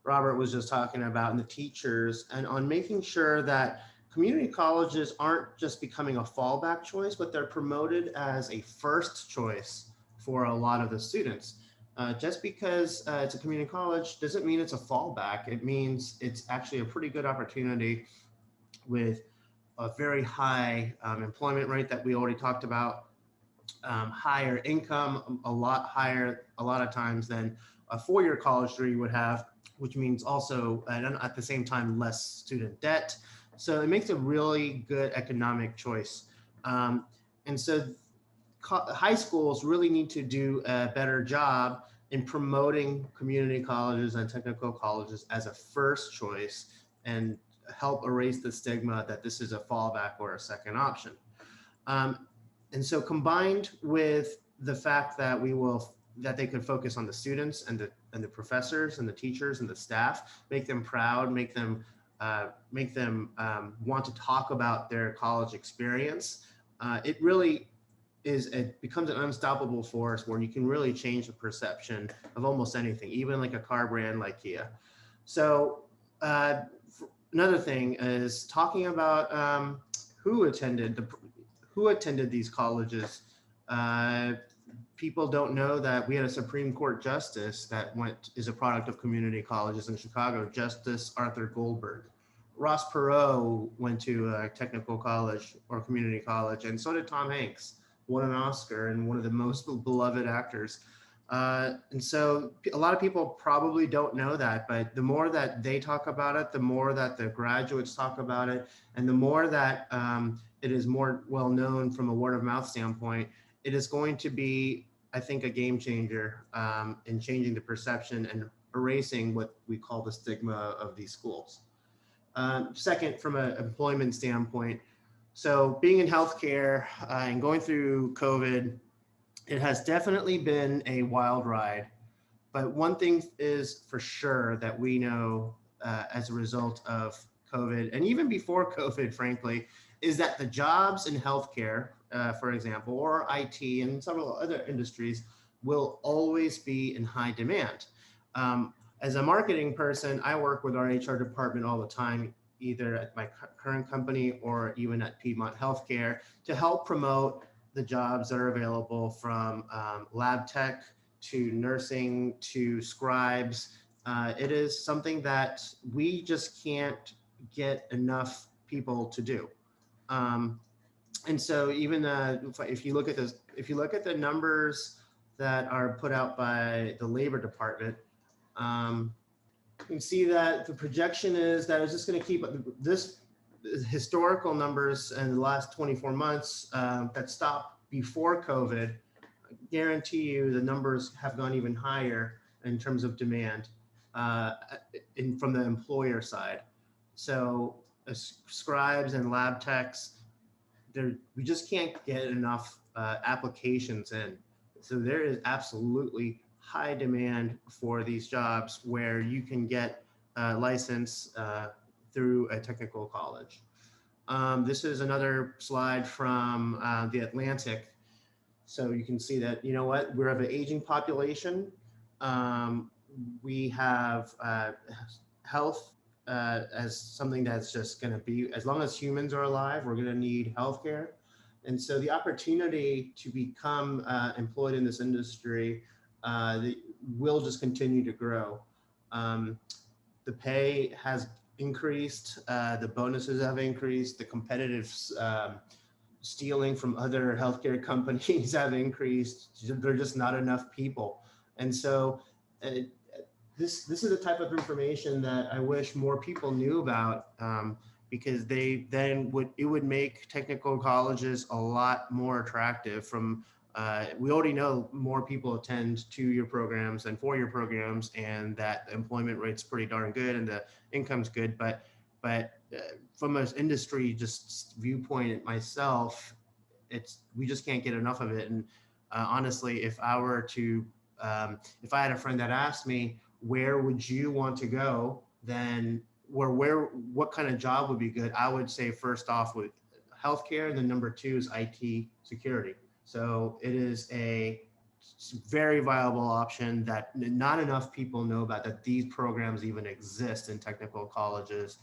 Robert was just talking about, and the teachers, and on making sure that community colleges aren't just becoming a fallback choice, but they're promoted as a first choice for a lot of the students. Just because it's a community college doesn't mean it's a fallback. It means it's actually a pretty good opportunity with a very high employment rate that we already talked about, higher income, a lot higher, a lot of times than a four-year college degree would have, which means also at the same time less student debt. So it makes a really good economic choice. And so high schools really need to do a better job in promoting community colleges and technical colleges as a first choice and help erase the stigma that this is a fallback or a second option. And so combined with the fact that they could focus on the students and the professors and the teachers and the staff, make them proud, make them want to talk about their college experience. It really it becomes an unstoppable force where you can really change the perception of almost anything, even like a car brand like Kia. So another thing is talking about who attended these colleges. People don't know that we had a Supreme Court justice that is a product of community colleges in Chicago, Justice Arthur Goldberg. Ross Perot went to a technical college or community college, and so did Tom Hanks, won an Oscar and one of the most beloved actors. And so a lot of people probably don't know that, but the more that they talk about it, the more that the graduates talk about it, and the more that it is more well known from a word of mouth standpoint, it is going to be, I think, a game changer in changing the perception and erasing what we call the stigma of these schools. Second, from an employment standpoint, so being in healthcare and going through COVID, it has definitely been a wild ride. But one thing is for sure that we know as a result of COVID, and even before COVID, frankly, is that the jobs in healthcare, for example, or IT and several other industries will always be in high demand. As a marketing person, I work with our HR department all the time, either at my current company or even at Piedmont Healthcare, to help promote the jobs that are available, from lab tech to nursing to scribes. It is something that we just can't get enough people to do. And so even if you look at the numbers that are put out by the Labor Department, you can see that the projection is that it's just going to keep this historical numbers in the last 24 months that stopped before COVID. I guarantee you the numbers have gone even higher in terms of demand from the employer side. So scribes and lab techs, we just can't get enough applications in. So there is absolutely high demand for these jobs where you can get a license through a technical college. This is another slide from The Atlantic. So you can see that, you know what, we have an aging population. We have health as something that's just going to be, as long as humans are alive, we're going to need healthcare. And so the opportunity to become employed in this industry will just continue to grow. The pay has increased, the bonuses have increased, the competitive stealing from other healthcare companies have increased. There are just not enough people. And so this is the type of information that I wish more people knew about, because it would make technical colleges a lot more attractive. We already know more people attend 2-year programs than 4-year programs, and that the employment rate's pretty darn good and the income's good. But from an industry just viewpoint myself, we just can't get enough of it. And honestly, if I had a friend that asked me, where would you want to go, then what kind of job would be good, I would say first off with healthcare, and then number 2 is IT security. So it is a very viable option that not enough people know about, that these programs even exist in technical colleges,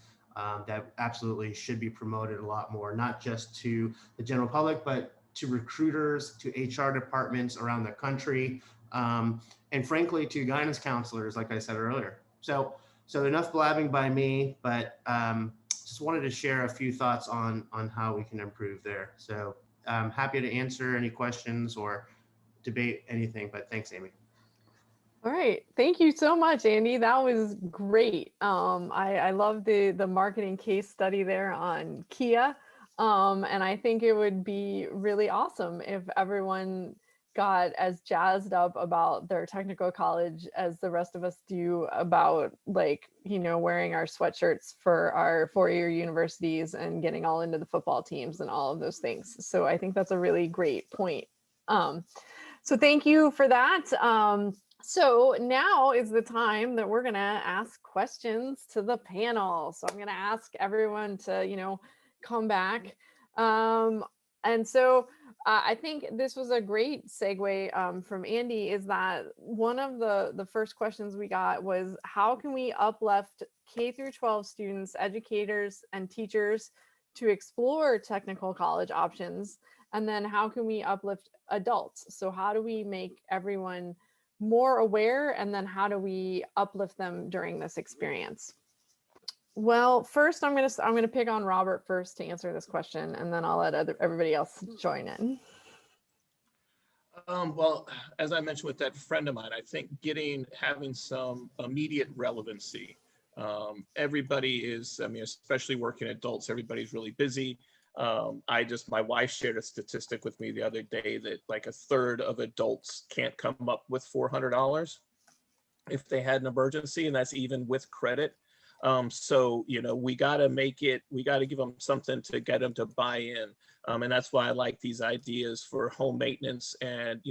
that absolutely should be promoted a lot more, not just to the general public, but to recruiters, to HR departments around the country, and frankly, to guidance counselors, like I said earlier. So enough blabbing by me, but just wanted to share a few thoughts on how we can improve there. So I'm happy to answer any questions or debate anything, but thanks, Amy. All right. Thank you so much, Andy. That was great. I love the marketing case study there on Kia. And I think it would be really awesome if everyone got as jazzed up about their technical college as the rest of us do about, like, wearing our sweatshirts for our 4-year universities and getting all into the football teams and all of those things. So I think that's a really great point. So thank you for that. So now is the time that we're going to ask questions to the panel. So I'm going to ask everyone to, come back. And so I think this was a great segue from Andy, is that one of the first questions we got was, how can we uplift K through 12 students, educators, and teachers to explore technical college options? And then how can we uplift adults? So how do we make everyone more aware, and then how do we uplift them during this experience? Well, first I'm gonna pick on Robert first to answer this question, and then I'll let everybody else join in. Well, as I mentioned with that friend of mine, I think having some immediate relevancy. Everybody is, especially working adults, everybody's really busy. My wife shared a statistic with me the other day that like 1/3 of adults can't come up with $400 if they had an emergency, and that's even with credit. So, we got to give them something to get them to buy in. And that's why I like these ideas for home maintenance. And,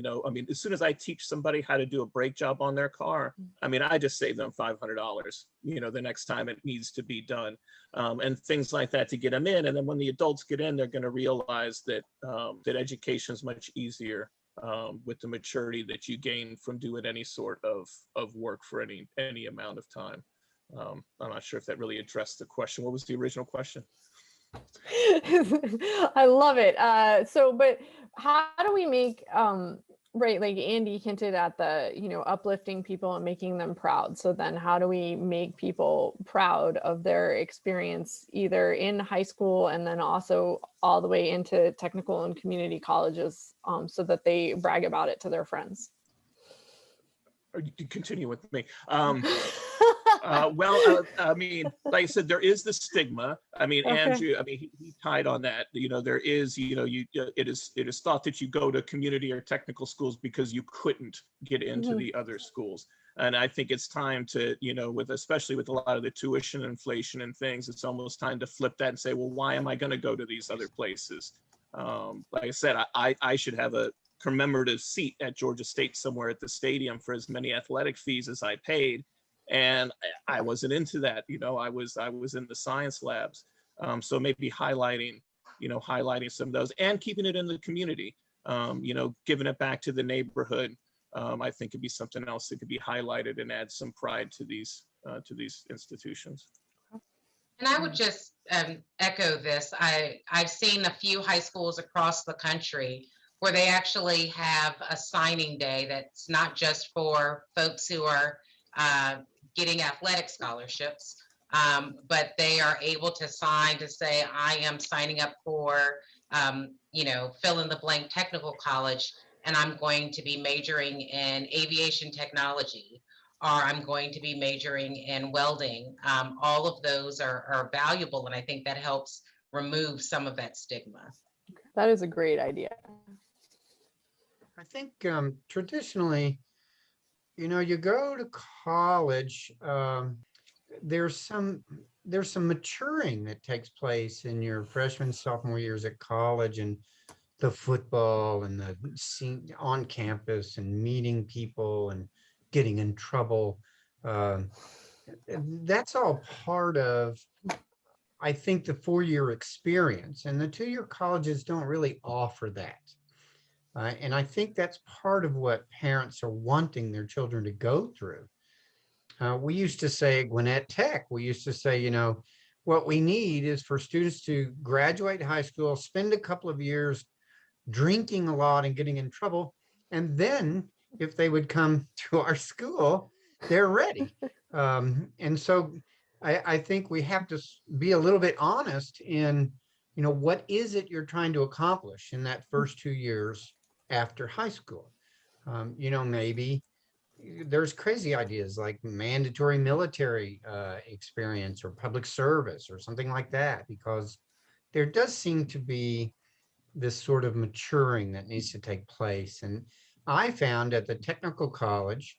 as soon as I teach somebody how to do a brake job on their car, I just save them $500, the next time it needs to be done, and things like that to get them in. And then when the adults get in, they're going to realize that, that education is much easier with the maturity that you gain from doing any sort of work for any amount of time. I'm not sure if that really addressed the question. What was the original question? I love it. But how do we make, right, like Andy hinted at the, uplifting people and making them proud. So then how do we make people proud of their experience, either in high school and then also all the way into technical and community colleges, so that they brag about it to their friends? Or you can continue with me. Like I said, there is the stigma. Okay. Andrew, he tied on that. There is, it is thought that you go to community or technical schools because you couldn't get into the other schools. And I think it's time to, especially with a lot of the tuition inflation and things, it's almost time to flip that and say, well, why am I going to go to these other places? Like I said, I should have a commemorative seat at Georgia State somewhere at the stadium for as many athletic fees as I paid. And I wasn't into that. I was in the science labs. So maybe highlighting some of those and keeping it in the community, giving it back to the neighborhood. I think could be something else that could be highlighted and add some pride to these institutions. And I would just echo this. I've seen a few high schools across the country where they actually have a signing day that's not just for folks who are getting athletic scholarships, but they are able to sign to say, I am signing up for, fill in the blank technical college, and I'm going to be majoring in aviation technology, or I'm going to be majoring in welding. All of those are valuable, and I think that helps remove some of that stigma. That is a great idea. I think traditionally, you go to college, there's some maturing that takes place in your freshman, sophomore years at college, and the football and the on campus and meeting people and getting in trouble. That's all part of, I think, the 4-year experience, and the 2-year colleges don't really offer that. And I think that's part of what parents are wanting their children to go through. We used to say at Gwinnett Tech, what we need is for students to graduate high school, spend a couple of years drinking a lot and getting in trouble. And then if they would come to our school, they're ready. And so I think we have to be a little bit honest in, what is it you're trying to accomplish in that first 2 years after high school? Maybe there's crazy ideas like mandatory military experience or public service or something like that, because there does seem to be this sort of maturing that needs to take place. And I found at the technical college,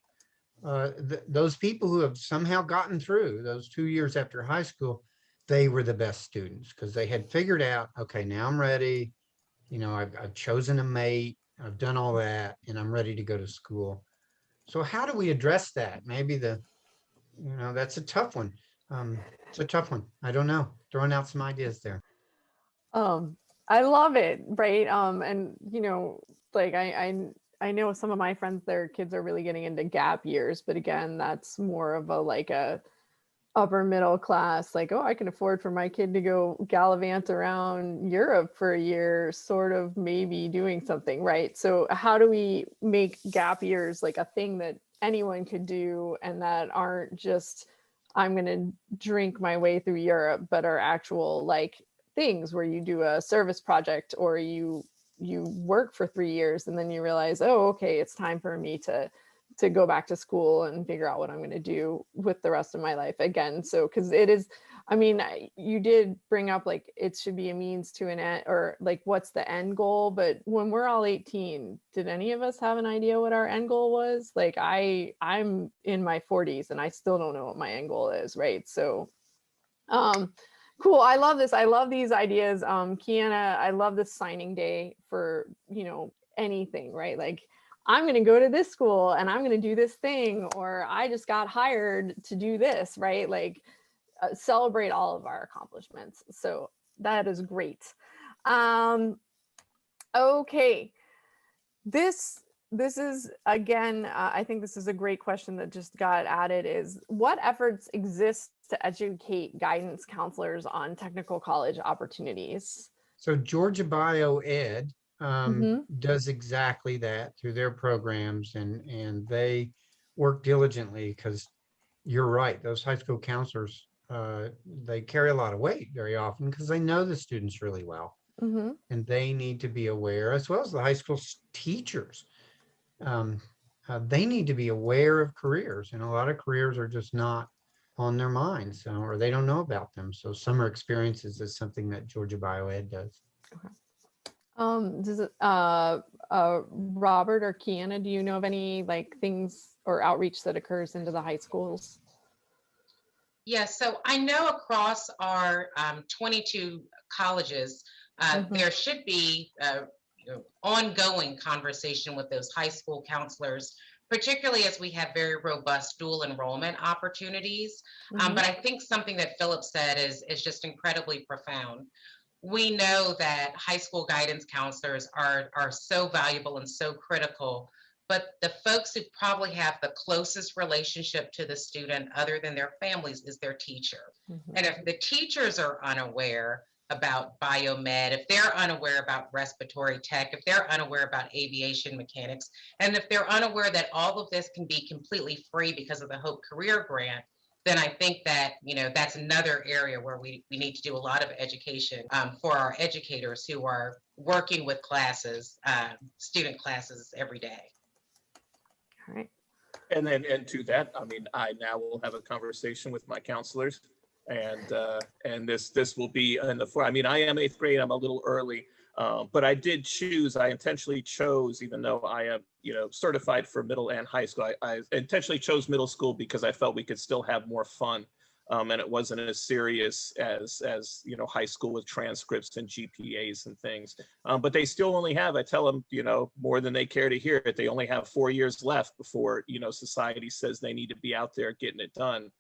those people who have somehow gotten through those 2 years after high school, they were the best students because they had figured out, okay, now I'm ready. I've chosen a mate, I've done all that, and I'm ready to go to school. So how do we address that? Maybe that's a tough one. It's a tough one. I don't know. Throwing out some ideas there. I love it, right? And like I know some of my friends, their kids are really getting into gap years, but again, that's more of a upper middle class, like, oh, I can afford for my kid to go gallivant around Europe for a year, sort of maybe doing something, right? So how do we make gap years like a thing that anyone could do and that aren't just, I'm going to drink my way through Europe, but are actual like things where you do a service project or you work for 3 years and then you realize, oh, okay, it's time for me to go back to school and figure out what I'm going to do with the rest of my life again. So, because it is, you did bring up like it should be a means to an end, or like what's the end goal. But when we're all 18, did any of us have an idea what our end goal was? Like I'm in my 40s and I still don't know what my end goal is, right? So, cool. I love this. I love these ideas. Cayanna, I love this signing day for, anything, right? Like, I'm going to go to this school and I'm going to do this thing, or I just got hired to do this, right? Like celebrate all of our accomplishments. So that is great. Okay. This is, again, I think this is a great question that just got added is what efforts exist to educate guidance counselors on technical college opportunities? So Georgia BioEd does exactly that through their programs, and they work diligently because you're right. Those high school counselors, they carry a lot of weight very often because they know the students really well, and they need to be aware, as well as the high school teachers. They need to be aware of careers, and a lot of careers are just not on their minds, or they don't know about them. So summer experiences is something that Georgia BioEd does. Okay. Does it, Robert or Cayanna, do you know of any like things or outreach that occurs into the high schools? Yes, so I know across our 22 colleges, there should be, ongoing conversation with those high school counselors, particularly as we have very robust dual enrollment opportunities. Mhm. But I think something that Philip said is just incredibly profound. We know that high school guidance counselors are so valuable and so critical, but the folks who probably have the closest relationship to the student other than their families is their teacher. Mhm. And if the teachers are unaware about biomed, if they're unaware about respiratory tech, if they're unaware about aviation mechanics, and if they're unaware that all of this can be completely free because of the Hope Career Grant, then I think that, that's another area where we need to do a lot of education for our educators who are working with classes, student classes every day. All right. And then, and to that, I mean, I now will have a conversation with my counselors, and this will be in the I mean, I am 8th grade. I'm a little early, but I intentionally chose, even though I am, certified for middle and high school. I intentionally chose middle school because I felt we could still have more fun. And it wasn't as serious as high school with transcripts and GPAs and things. But they still only have, I tell them, more than they care to hear it, they only have 4 years left before, society says they need to be out there getting it done.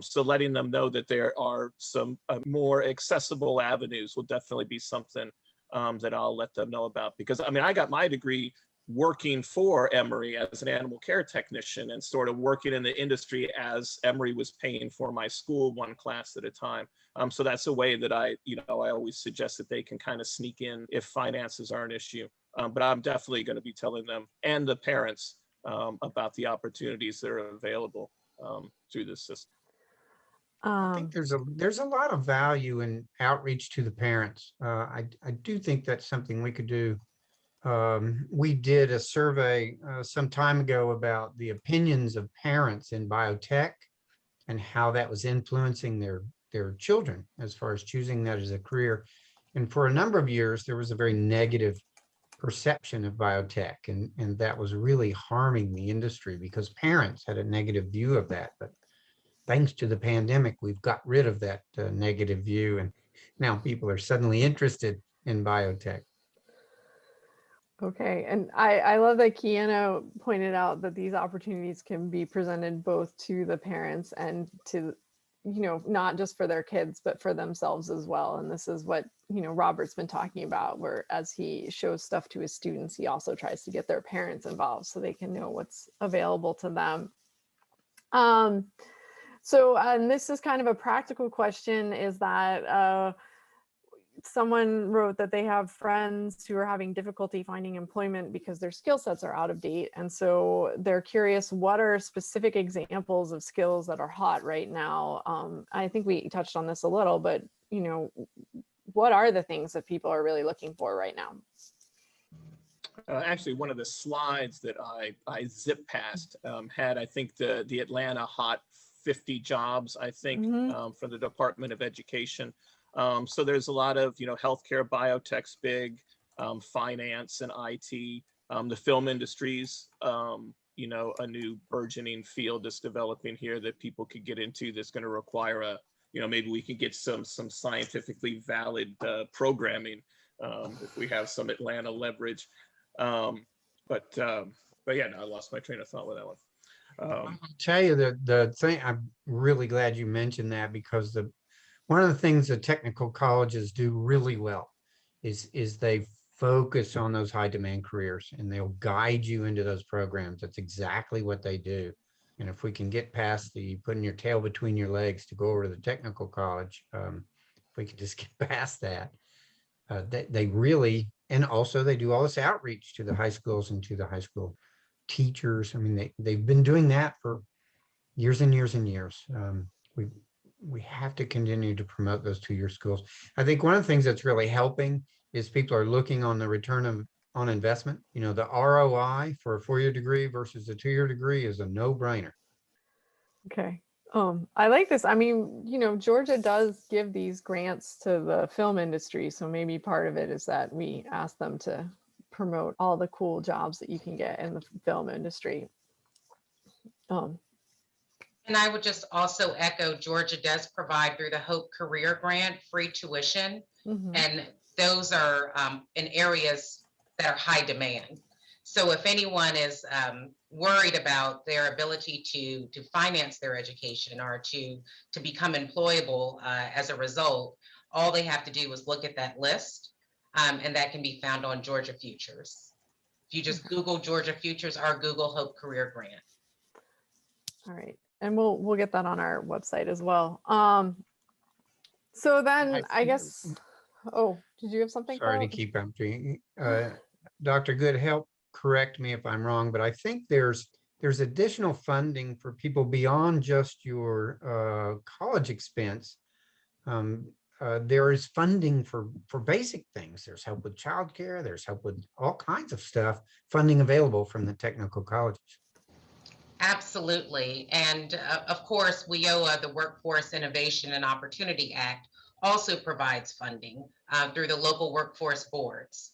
So letting them know that there are some more accessible avenues will definitely be something that I'll let them know about. Because I mean, I got my degree working for Emory as an animal care technician and sort of working in the industry as Emory was paying for my school one class at a time. So that's a way that I always suggest that they can kind of sneak in if finances are an issue. But I'm definitely going to be telling them and the parents about the opportunities that are available through this system. I think there's a lot of value in outreach to the parents. I do think that's something we could do. We did a survey some time ago about the opinions of parents in biotech and how that was influencing their children as far as choosing that as a career. And for a number of years, there was a very negative perception of biotech, and that was really harming the industry because parents had a negative view of that. But thanks to the pandemic, we've got rid of that negative view, and now people are suddenly interested in biotech. Okay, and I love that Cayanna pointed out that these opportunities can be presented both to the parents and to, not just for their kids, but for themselves as well. And this is what, Robert's been talking about, where as he shows stuff to his students, he also tries to get their parents involved so they can know what's available to them. So, and this is kind of a practical question, is that someone wrote that they have friends who are having difficulty finding employment because their skill sets are out of date. And so they're curious, what are specific examples of skills that are hot right now? I think we touched on this a little, but, what are the things that people are really looking for right now? Actually, one of the slides that I zip past had, I think, the Atlanta hot 50 jobs, I think, from the Department of Education. So there's a lot of, healthcare, biotech's big, finance and IT, the film industries, a new burgeoning field that's developing here that people could get into that's going to require maybe we can get some scientifically valid programming if we have some Atlanta leverage. But yeah, no, I lost my train of thought with that one. I'll tell you the thing, I'm really glad you mentioned that, because one of the things that technical colleges do really well is they focus on those high demand careers, and they'll guide you into those programs. That's exactly what they do. And if we can get past the putting your tail between your legs to go over to the technical college, if we can just get past that, they really, and also they do all this outreach to the high schools and to the high school teachers. I mean, they've been doing that for years and years and years. We have to continue to promote those 2-year schools. I think one of the things that's really helping is people are looking on the return on investment. The ROI for a 4-year degree versus a 2-year degree is a no-brainer. Okay. I like this. I mean, Georgia does give these grants to the film industry. So maybe part of it is that we ask them to promote all the cool jobs that you can get in the film industry. And I would just also echo, Georgia does provide through the Hope Career Grant free tuition. And those are in areas that are high demand. So if anyone is worried about their ability to finance their education or to become employable as a result, all they have to do is look at that list, and that can be found on Georgia Futures. If you just Google Georgia Futures or Google Hope Career Grant. All right, and we'll get that on our website as well. So then I guess, oh, did you have something? Sorry to Carl? keep interrupting. Dr. Good, help correct me if I'm wrong, but I think there's additional funding for people beyond just your college expense. There is funding for basic things. There's help with childcare. There's help with all kinds of stuff, funding available from the technical colleges. Absolutely. And of course, WIOA, the Workforce Innovation and Opportunity Act, also provides funding through the local workforce boards.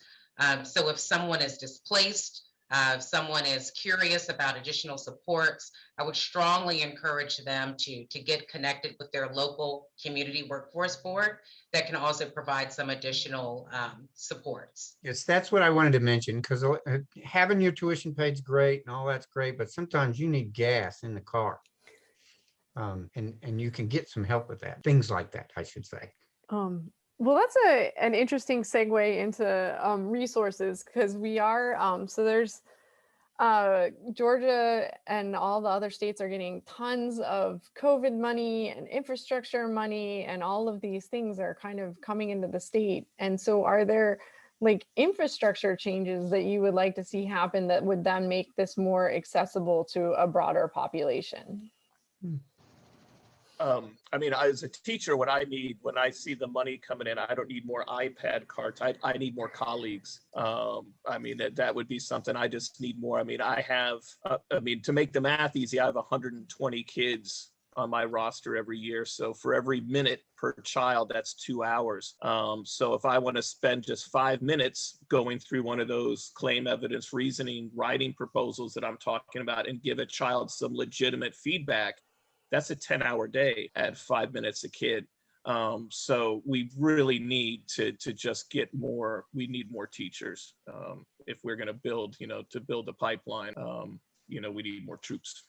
So if someone is displaced, if someone is curious about additional supports, I would strongly encourage them to get connected with their local community workforce board that can also provide some additional supports. Yes, that's what I wanted to mention, because having your tuition paid's great and all that's great, but sometimes you need gas in the car. And you can get some help with that. Things like that, I should say. Well, that's an interesting segue into resources, because we are, so there's Georgia and all the other states are getting tons of COVID money and infrastructure money, and all of these things are kind of coming into the state. And so are there like infrastructure changes that you would like to see happen that would then make this more accessible to a broader population? I mean, as a teacher, what I need when I see the money coming in, I don't need more iPad carts. I need more colleagues. I mean, that would be something I just need more. I mean, to make the math easy, I have 120 kids on my roster every year. So for every minute per child, that's 2 hours. So if I want to spend just 5 minutes going through one of those claim, evidence, reasoning, writing proposals that I'm talking about and give a child some legitimate feedback, that's a 10-hour day at 5 minutes a kid. So we really need to just get more. We need more teachers if we're going to build, to build a pipeline. We need more troops.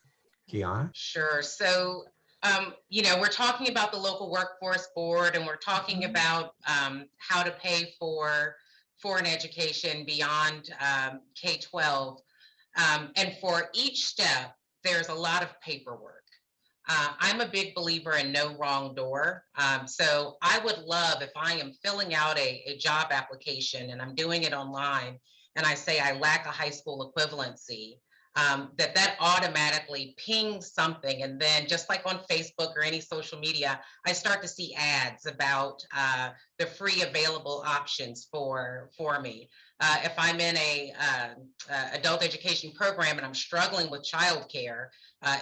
Cayanna? Sure. So, we're talking about the local workforce board, and we're talking about how to pay for an education beyond K-12. And for each step, there's a lot of paperwork. I'm a big believer in no wrong door. So I would love, if I am filling out a job application and I'm doing it online and I say I lack a high school equivalency, that automatically pings something. And then just like on Facebook or any social media, I start to see ads about the free available options for me. If I'm in a adult education program and I'm struggling with childcare,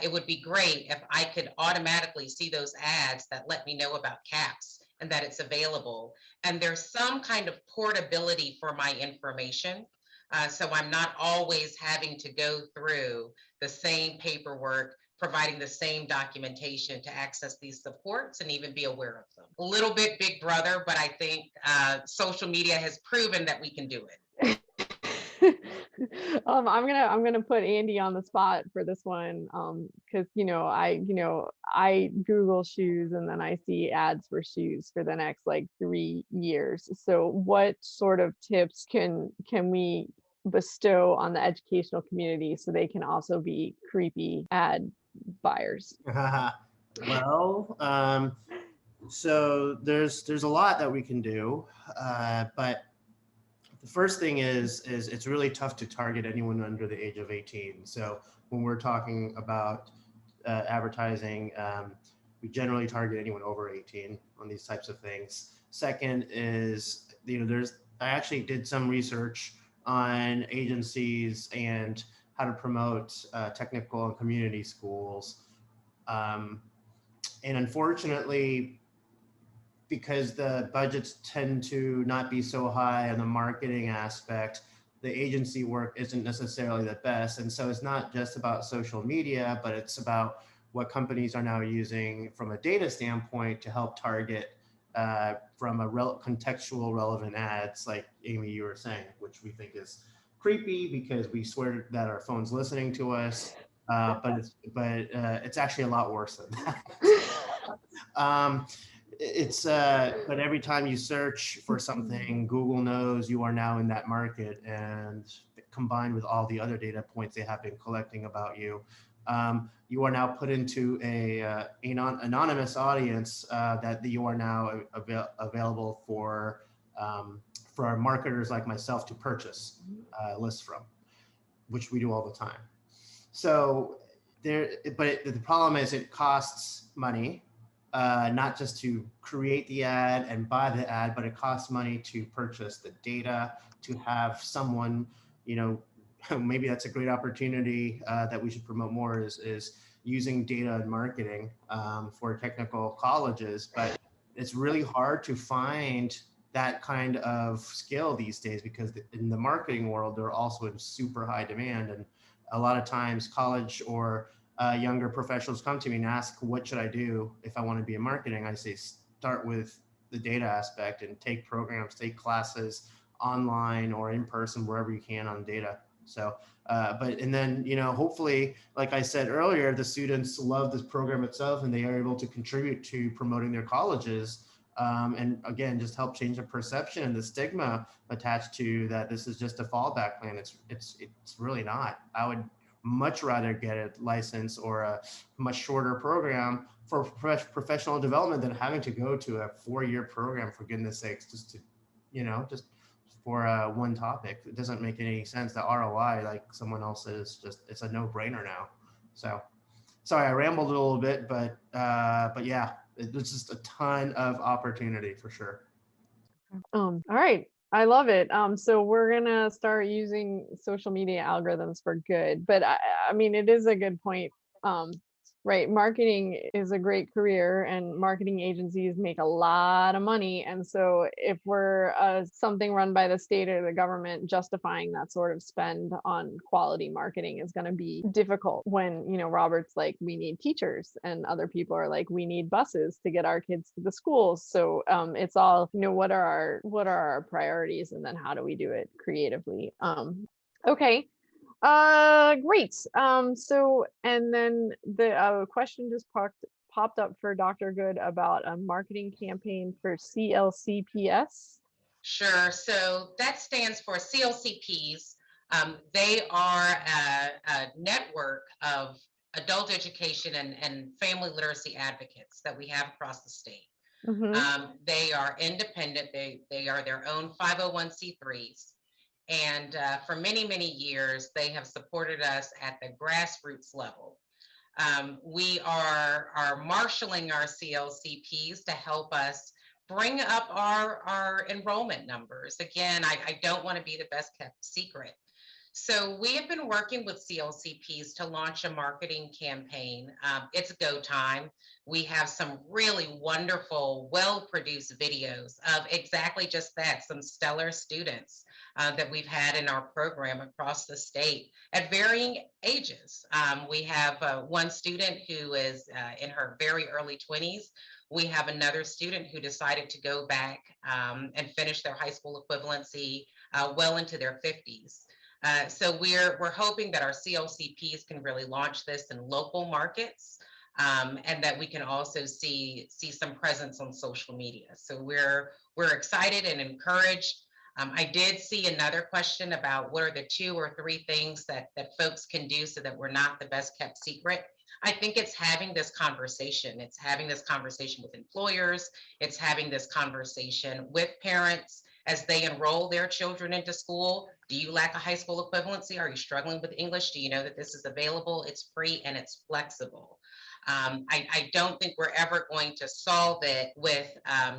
it would be great if I could automatically see those ads that let me know about CAPS and that it's available. And there's some kind of portability for my information. So I'm not always having to go through the same paperwork, providing the same documentation to access these supports and even be aware of them. A little bit Big Brother, but I think social media has proven that we can do it. I'm gonna put Andy on the spot for this one, because I Google shoes and then I see ads for shoes for the next like 3 years. So what sort of tips can we bestow on the educational community so they can also be creepy ad buyers? Well, so there's a lot that we can do, but the first thing is it's really tough to target anyone under the age of 18. So when we're talking about advertising, we generally target anyone over 18 on these types of things. Second is, I actually did some research on agencies and how to promote technical and community schools. And unfortunately, because the budgets tend to not be so high on the marketing aspect, the agency work isn't necessarily the best. And so it's not just about social media, but it's about what companies are now using from a data standpoint to help target from a contextual relevant ads, like Amy, you were saying, which we think is creepy because we swear that our phone's listening to us, but it's actually a lot worse than that. But every time you search for something, Google knows you are now in that market, and combined with all the other data points they have been collecting about you, you are now put into an anonymous audience that you are now available for marketers like myself to purchase lists from, which we do all the time. So but the problem is it costs money. Not just to create the ad and buy the ad, but it costs money to purchase the data, to have someone, maybe that's a great opportunity that we should promote more is using data and marketing for technical colleges. But it's really hard to find that kind of skill these days because in the marketing world, they're also in super high demand. And a lot of times college or younger professionals come to me and ask, what should I do if I want to be in marketing? I say, start with the data aspect and take programs, take classes online or in person, wherever you can on data. So, and then, hopefully, like I said earlier, the students love this program itself and they are able to contribute to promoting their colleges. And again, just help change the perception and the stigma attached to that this is just a fallback plan. It's really not. I would much rather get a license or a much shorter program for professional development than having to go to a 4-year program, for goodness sakes, just to, just for one topic. It doesn't make any sense. The ROI, like someone else says, it's a no-brainer now. So sorry, I rambled a little bit, but yeah, there's just a ton of opportunity for sure. All right. I love it. So we're gonna start using social media algorithms for good. But I mean, it is a good point. Right. Marketing is a great career and marketing agencies make a lot of money. And so if we're something run by the state or the government, justifying that sort of spend on quality marketing is going to be difficult when, Robert's like, we need teachers, and other people are like, we need buses to get our kids to the schools. So it's all, what are our priorities, and then how do we do it creatively? Okay. Great. So, and then the question just popped up for Dr. Good about a marketing campaign for CLCPS. Sure. So that stands for CLCPs. They are a network of adult education and family literacy advocates that we have across the state. They are independent. They are their own 501c3s. And for many, many years, they have supported us at the grassroots level. We are marshaling our CLCPs to help us bring up our enrollment numbers. Again, I don't want to be the best kept secret. So we have been working with CLCPs to launch a marketing campaign. It's go time. We have some really wonderful, well-produced videos of exactly just that, some stellar students that we've had in our program across the state at varying ages. We have one student who is in her very early 20s. We have another student who decided to go back and finish their high school equivalency well into their 50s. So we're hoping that our CLCPs can really launch this in local markets, and that we can also see some presence on social media. So we're excited and encouraged. I did see another question about what are the 2 or 3 things that folks can do so that we're not the best kept secret. I think it's having this conversation. It's having this conversation with employers. It's having this conversation with parents as they enroll their children into school. Do you lack a high school equivalency? Are you struggling with English? Do you know that this is available? It's free and it's flexible. I don't think we're ever going to solve it with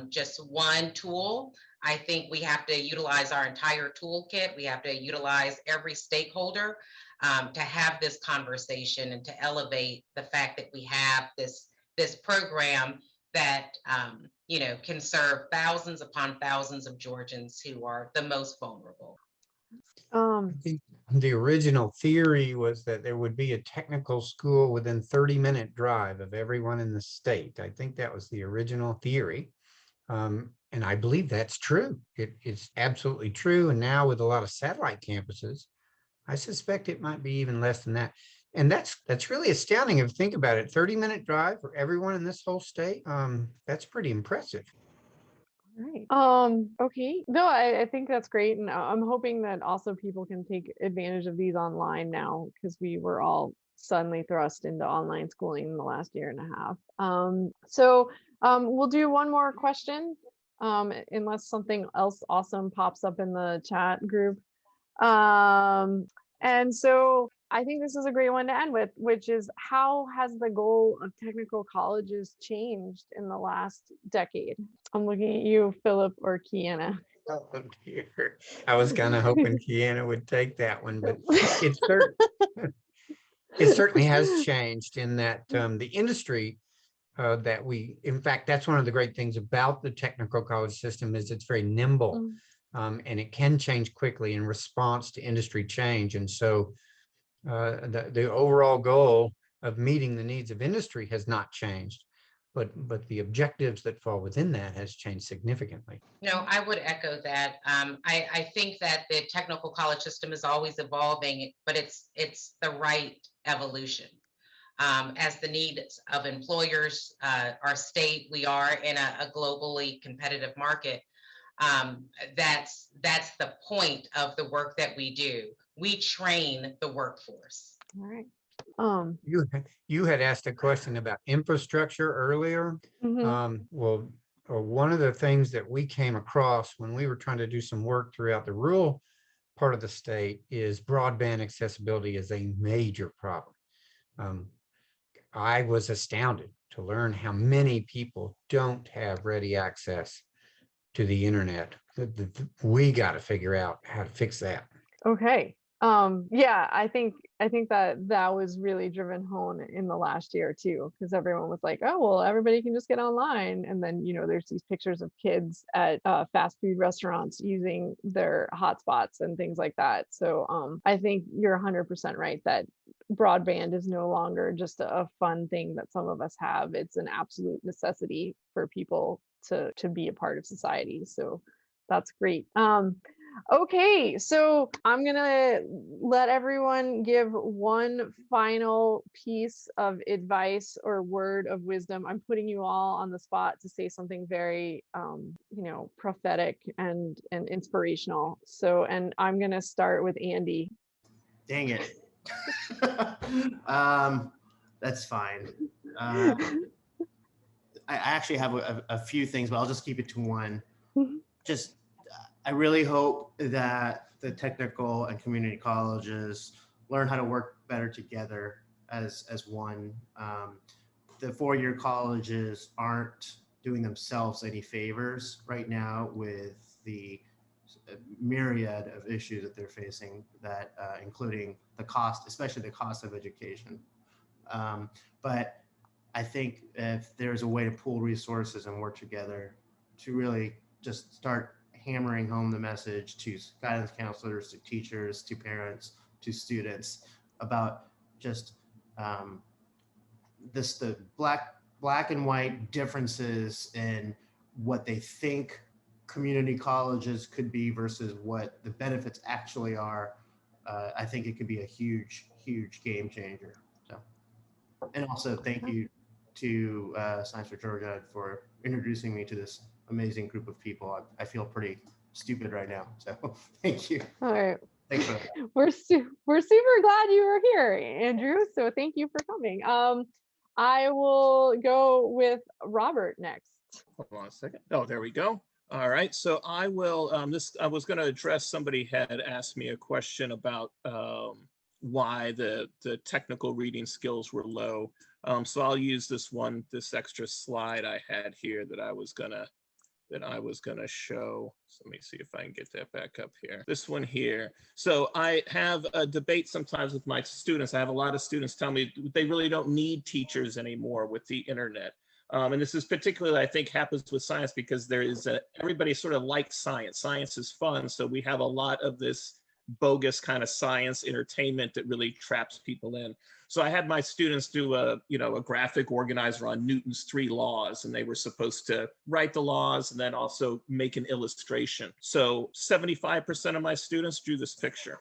just one tool. I think we have to utilize our entire toolkit. We have to utilize every stakeholder to have this conversation and to elevate the fact that we have this program that can serve thousands upon thousands of Georgians who are the most vulnerable. I think the original theory was that there would be a technical school within 30-minute drive of everyone in the state. I think that was the original theory. And I believe that's true. It's absolutely true. And now with a lot of satellite campuses, I suspect it might be even less than that. And that's really astounding if you think about it. 30-minute drive for everyone in this whole state. That's pretty impressive. Right. Okay. No, I think that's great. And I'm hoping that also people can take advantage of these online now because we were all suddenly thrust into online schooling in the last year and a half. We'll do one more question, unless something else awesome pops up in the chat group. And so I think this is a great one to end with, which is how has the goal of technical colleges changed in the last decade? I'm looking at you, Philip or Cayanna. Oh dear. I was kind of hoping Cayanna would take that one, but it certainly has changed in that the industry in fact, that's one of the great things about the technical college system is it's very nimble. And it can change quickly in response to industry change. And so the overall goal of meeting the needs of industry has not changed, but the objectives that fall within that has changed significantly. No, I would echo that. I think that the technical college system is always evolving, but it's the right evolution. As the needs of employers, our state, we are in a globally competitive market. That's the point of the work that we do. We train the workforce. All right. You had asked a question about infrastructure earlier. Well, one of the things that we came across when we were trying to do some work throughout the rural part of the state is broadband accessibility is a major problem. I was astounded to learn how many people don't have ready access to the internet. We got to figure out how to fix that. Okay. Yeah, I think that was really driven home in the last year too, because everyone was like, oh, well, everybody can just get online. And then, there's these pictures of kids at fast food restaurants using their hotspots and things like that. So I think you're 100% right that broadband is no longer just a fun thing that some of us have. It's an absolute necessity for people to be a part of society. So that's great. Okay, so I'm gonna let everyone give one final piece of advice or word of wisdom. I'm putting you all on the spot to say something very, prophetic and inspirational. So, and I'm gonna start with Andy. Dang it. That's fine. I actually have a few things, but I'll just keep it to one. I really hope that the technical and community colleges learn how to work better together as one. The four-year colleges aren't doing themselves any favors right now with the myriad of issues that they're facing, that including the cost, especially the cost of education. But I think if there's a way to pool resources and work together to really just start hammering home the message to guidance counselors, to teachers, to parents, to students about just the black and white differences in what they think community colleges could be versus what the benefits actually are. I think it could be a huge game changer. So, and also thank you to Science for Georgia for introducing me to this amazing group of people. I feel pretty stupid right now, so thank you. All right. Thanks for that. We're super glad you were here, Andrew. So thank you for coming. I will go with Robert next. Hold on a second. Oh, there we go. All right. So I will. I was going to address. Somebody had asked me a question about why the technical reading skills were low. So I'll use this extra slide I had here that I was gonna show. So let me see if I can get that back up here. This one here. So I have a debate sometimes with my students. I have a lot of students tell me they really don't need teachers anymore with the internet. And this is particularly, I think, happens with science because everybody sort of likes science. Science is fun. So we have a lot of this bogus kind of science entertainment that really traps people in. So I had my students do a graphic organizer on Newton's 3 laws, and they were supposed to write the laws and then also make an illustration. So 75% of my students drew this picture,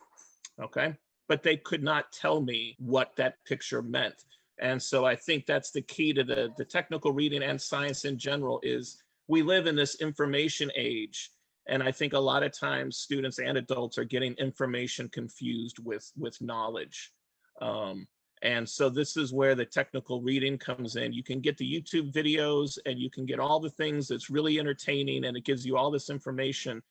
okay? But they could not tell me what that picture meant. And so I think that's the key to the technical reading and science in general is we live in this information age. And I think a lot of times students and adults are getting information confused with knowledge. And so this is where the technical reading comes in. You can get the YouTube videos and you can get all the things that's really entertaining and it gives you all this information,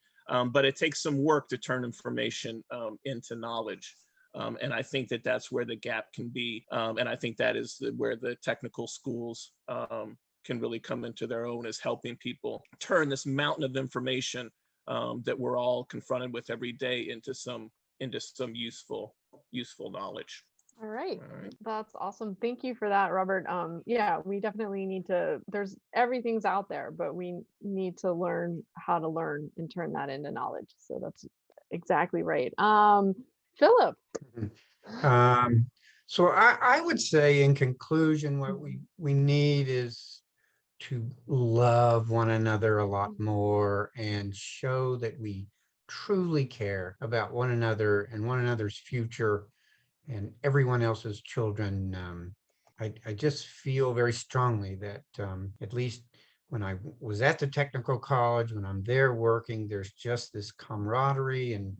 but it takes some work to turn information into knowledge. And I think that that's where the gap can be. And I think that is where the technical schools can really come into their own, is helping people turn this mountain of information that we're all confronted with every day into some useful knowledge. All right. That's awesome. Thank you for that, Robert. Yeah, we definitely need to, everything's out there, but we need to learn how to learn and turn that into knowledge. So that's exactly right. Philip. So I would say in conclusion, what we need is to love one another a lot more and show that we truly care about one another and one another's future and everyone else's children. I just feel very strongly that at least when I was at the technical college, when I'm there working, there's just this camaraderie and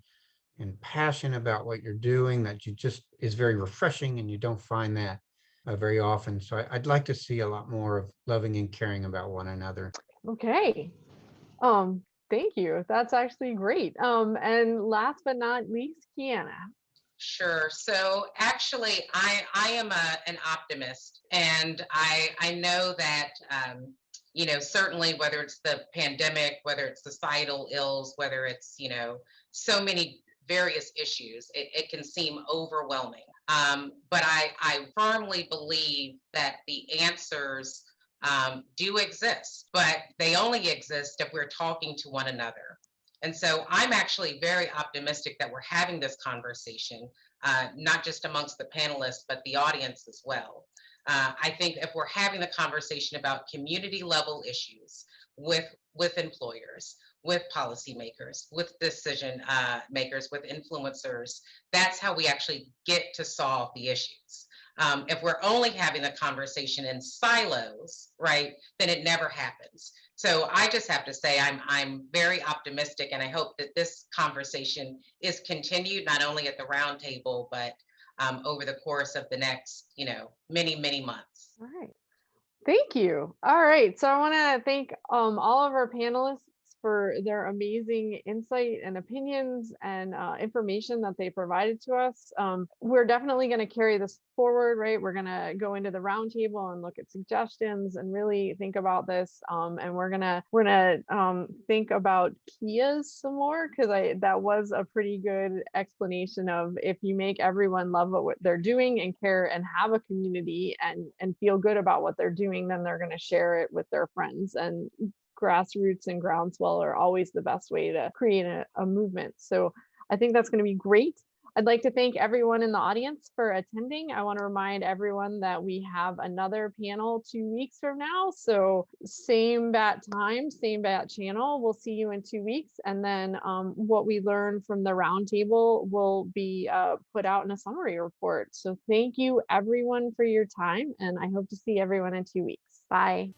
passion about what you're doing that you just is very refreshing, and you don't find that very often. So I'd like to see a lot more of loving and caring about one another. Okay. Thank you. That's actually great. And last but not least, Cayanna. Sure. So actually, I am an optimist, and I know that certainly whether it's the pandemic, whether it's societal ills, whether it's so many various issues, it can seem overwhelming. But I firmly believe that the answers do exist, but they only exist if we're talking to one another. And so I'm actually very optimistic that we're having this conversation, not just amongst the panelists, but the audience as well. I think if we're having the conversation about community level issues with employers, with policymakers, with decision makers, with influencers, that's how we actually get to solve the issues. If we're only having the conversation in silos, right, then it never happens. So I just have to say I'm very optimistic, and I hope that this conversation is continued not only at the roundtable, but over the course of the next, many, many months. All right. Thank you. All right. So I want to thank all of our panelists for their amazing insight and opinions and information that they provided to us. We're definitely going to carry this forward, right? We're going to go into the roundtable and look at suggestions and really think about this. And we're gonna think about Kias some more, because that was a pretty good explanation of, if you make everyone love what they're doing and care and have a community and feel good about what they're doing, then they're going to share it with their friends. And grassroots and groundswell are always the best way to create a movement. So I think that's going to be great. I'd like to thank everyone in the audience for attending. I want to remind everyone that we have another panel 2 weeks from now. So same bat time, same bat channel. We'll see you in 2 weeks. And then what we learned from the roundtable will be put out in a summary report. So thank you everyone for your time, and I hope to see everyone in 2 weeks. Bye.